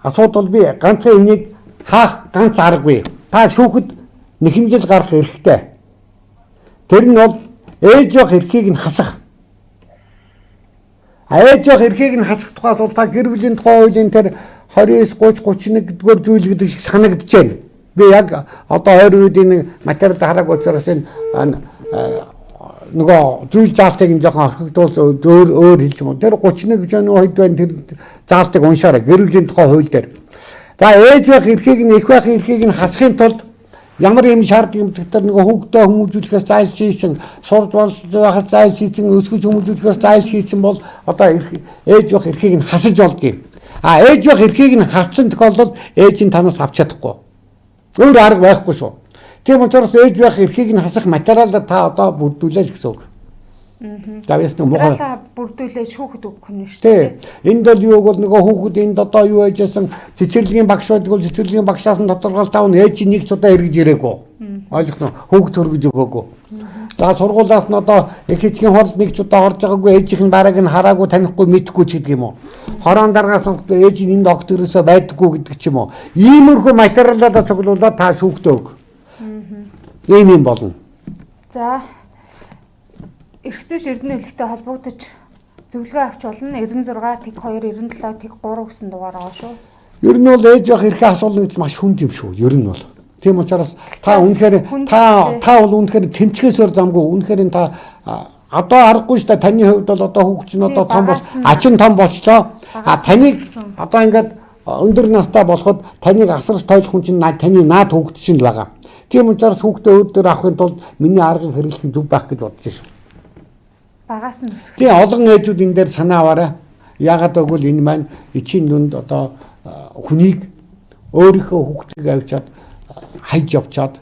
асуудал би ганцхан энийг хаах ганц аргагүй. Та шүүхэд нэхэмжил гарах хэрэгтэй. Тэр нь бол ээж явах эрхийг нь хасах. Ээж явах эрхийг нь хасах тухайс бол та гэр бүлийн тухай хуулийн тэр 29 30 31 гэдгээр зүйл гэдэг шиг санагдаж байна. Би яг одоо 20 үед энэ материал хараг учраас энэ нөгөө зүйл заалтыг нь жоохон орхигдуулж өөр хэлж юм. Тэр 31 гэж нөө хэд байна тэр заалтыг уншаарай. Гэр бүлийн тухай хууль дээр. За ээж байх эрхийг нь их байх эрхийг нь хасахын тулд ямар юм шаардлага юм тэр нөгөө хүүхдээ хүмүүжүүлэхээс зайлшийсэн, сурж байхаас зайлшийсэн, өсгөж хүмүүжүүлэхээс зайлшийсэн бол одоо ээж байх эрхийг нь хасаж болдгийм. Ээж байх эрхийг нь хассан тохиолдолд ээж нь танаас авч чадахгүй. Өөр арга байхгүй шүү. Тийм учраас ээж байх эрхийг нь хасах материалаа та одоо бүрдүүлээ л гэсэн үг. За ясна мохоо бүрдүүлээ шүүхэд өгөх нь шүү дээ. Энд бол юу бол нөгөө хүүхэд энд одоо юу яжсэн цэцэрлэгийн багш байдаг бол цэцэрлэгийн багшаас нь тодорхойлт авна ээж нэг ч удаа эргэж ирээгүй. Ойлгох нь хүүхэд хөргөж өгөөгүй. За сургуулаас нь одоо их эцгийн хол нэг ч удаа орж байгаагүй ээжийнх нь бараг нь хараагүй танихгүй мэдхгүй ч гэдэг юм уу. Хорон дараагаас нь ээж нь энд докторөөсөө байдаггүй гэдэг ч юм уу. Иймэрхүү материалаа цуглуулаад та шүүхтээ өг. Ийм болно. За эрх зүйч эрдэнэ хэлэхтэй холбогдож зөвлөгөө авч болно. 96 тэг 2 97 тэг 3 гэсэн дугаар байгаа шүү. Ер нь бол ээж явах эрхээ асуулна гэж маш хүнд юм шүү. Ер нь бол. Тийм учраас та үнэхээр та бол үнэхээр тэмцэхээсээр замгүй. Үнэхээр та одоо аргагүй шүү дээ. Таны хувьд бол одоо хүүхд чинь одоо том бол ачин том болчлоо. Таныг одоо ингээд өндөр настай болоход таныг асарч тойлох хүн чинь таны наад хүүхд чинь л байгаа. Тийм учраас хүүхдээ өдөр авахын тулд миний аргыг хэрэглэх зөв байх гэж бодож шүү. Багаас нь өсгөх. Тийм олон ээжүүд энэ дээр санаа аваарай. Яагаад гэвэл энэ маань эцсийн дүнд одоо хүнийг өөрийнхөө хүүхдийг авчаад хайж явчаад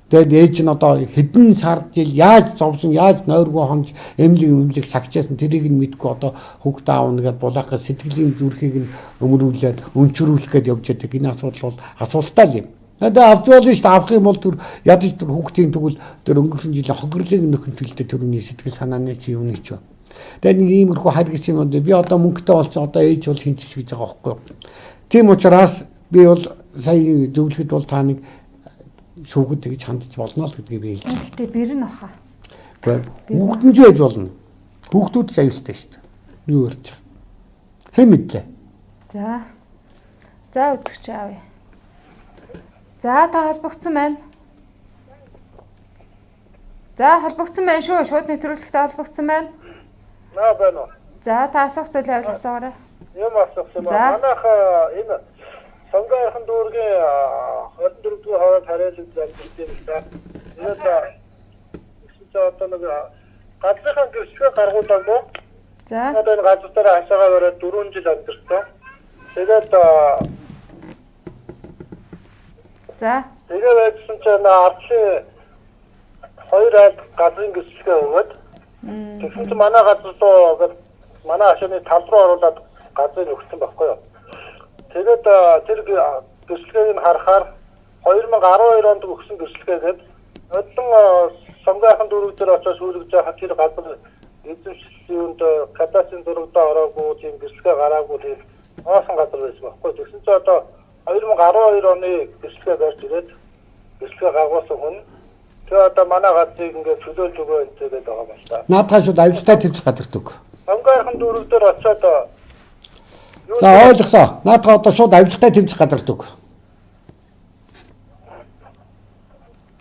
тэгээд ээж нь одоо хэдэн сар жил яаж зовсон яаж нойргоо хонж эмлэг сагчаасан тэрийг нь мэдгүй одоо хүүхд аавна гэдээ булаахад сэтгэлийн зүрхийг нь өмөрүүлээд өнчрүүлэх гээд явж байгаа. Энэ асуудал бол асуултаа л юм. Тэгээд авч болно шүү дээ. Авах юм бол тэр ядаж тэр хүүхдийн тэгвэл тэр өнгөрсөн жилийн хогрлыг нөхөн төлөлтөд тэрний сэтгэл санааны чи юуны ч. Тэгээд нэг иймэрхүү харгис юм уу. Би одоо мөнгөтэй болсон одоо ээж бол хинчиж гэж байгаа байхгүй юу. Тийм учраас би бол сая зөвлөхөд бол та нэг шүүхэд тэгж хандж болно л гэдгийг би хэлж байна. Гэхдээ бэр нь баха. Хүүхдэн ч байж болно. Хүүхдүүд аюултай шүү дээ. Юу ярьж байгаа. Хэн мэдлээ. За үзэгч аав. За та холбогдсон байна. За холбогдсон байна шүү. Шууд нэвтрүүлэгтэй холбогдсон байна. Наа байна уу. За та асуух зүйлээ асуугаарай. Юм асуух юм аа. Манайх энэ сонгоорхон дүүргийн 24 дугаар хооронд хариулт залбирсан юм да. Тэгээд одоо нэг газрынхаа гэрчгээ гаргуулаагүй. За. Одоо энэ газар дээр хашаагаа бараад 4 жил амьдэрсэн. Тэгээд за. Тэгээ байжсэн чинь арчлын 2 аль газрын гэрчлэгээ өгөөд тэгсэн чинь манай газар руу манай хашааны тал руу оруулаад газрыг өгсөн байхгүй юу. Тэгээд тэр гэрчлэгийг нь харахаар 2012 онд өгсөн гэрчлэгээд өдөн сонгоохын дөрөв дээр очиж үүргэж байхад тэр газар эзэмшлийн кадастын зургадаа ороогүй тийм гэрчлэгээ гараагүй тийм оосон газар байсан байхгүй. Тэгсэн чинь одоо 2012 оны гэрчлэгээ барьж ирээд гэрчлэгээ гаргуулсан хүн тэгээ одоо манай газрыг ингээд чөлөөлж өгөө гэдэг байгаа юм байна. Наадхаа шууд авилтаа тэмцэх газарт өг. Сонгоохын дөрөв дээр очиод за ойлгосоо. Наадхаа одоо шууд авилтаа тэмцэх газарт өг.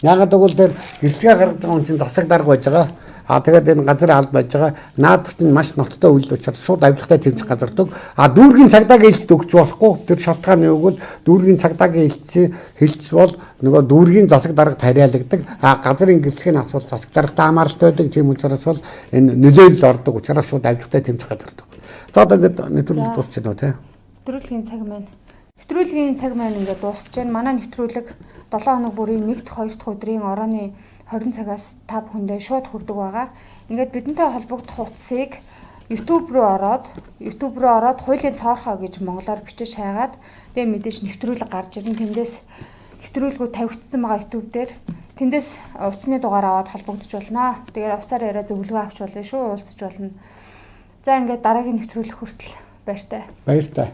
Яагаад гэвэл тэр гэрчлэгээ гаргадаг хүн чинь засаг дарга байж байгаа. Тэгээд энэ газрын алд байж байгаа. Наадах чинь маш ноцтой үйлд учраас шууд авилгатай тэмцэх газарт өг. Дүүргийн цагдаагийн хэлцэд өгч болохгүй. Тэр шалтгааны өгвөл дүүргийн цагдаагийн хэлц бол нөгөө дүүргийн засаг даргад хариалагддаг. Газрын гэрчлэгийн асуулт засаг даргатай хамааралтай байдаг. Тийм учраас бол энэ нөлөөлөл ордог учраас шууд авилгатай тэмцэх газарт өг. За одоо ингээд нэвтрүүлэг дуусчихна уу те? Нэвтрүүлгийн цаг маань. Нэвтрүүлгийн цаг маань ингээд дуусч байна. Манай нэвтрүүлэг 7 хоног бүрийн 1-р 2-р өдрийн орооны 20 цагаас та бүхэндээ шууд хүрдэг байгаа. Ингээд бидэнтэй холбогдох утсыг YouTube руу ороод Хуулийн Цоорхой гэж монголоор бичиж хайгаад тэгээ мэдээж нэвтрүүлэг гарч ирэн тэндээс нэвтрүүлгүүд тавигдсан байгаа YouTube дээр тэндээс утасны дугаар аваад холбогдож болно. Тэгээд утсаар яриа зөвлөгөө авч болно шүү, уулзаж болно. За ингээд дараагийн нэвтрүүлэг хүртэл баяртай. Баяртай.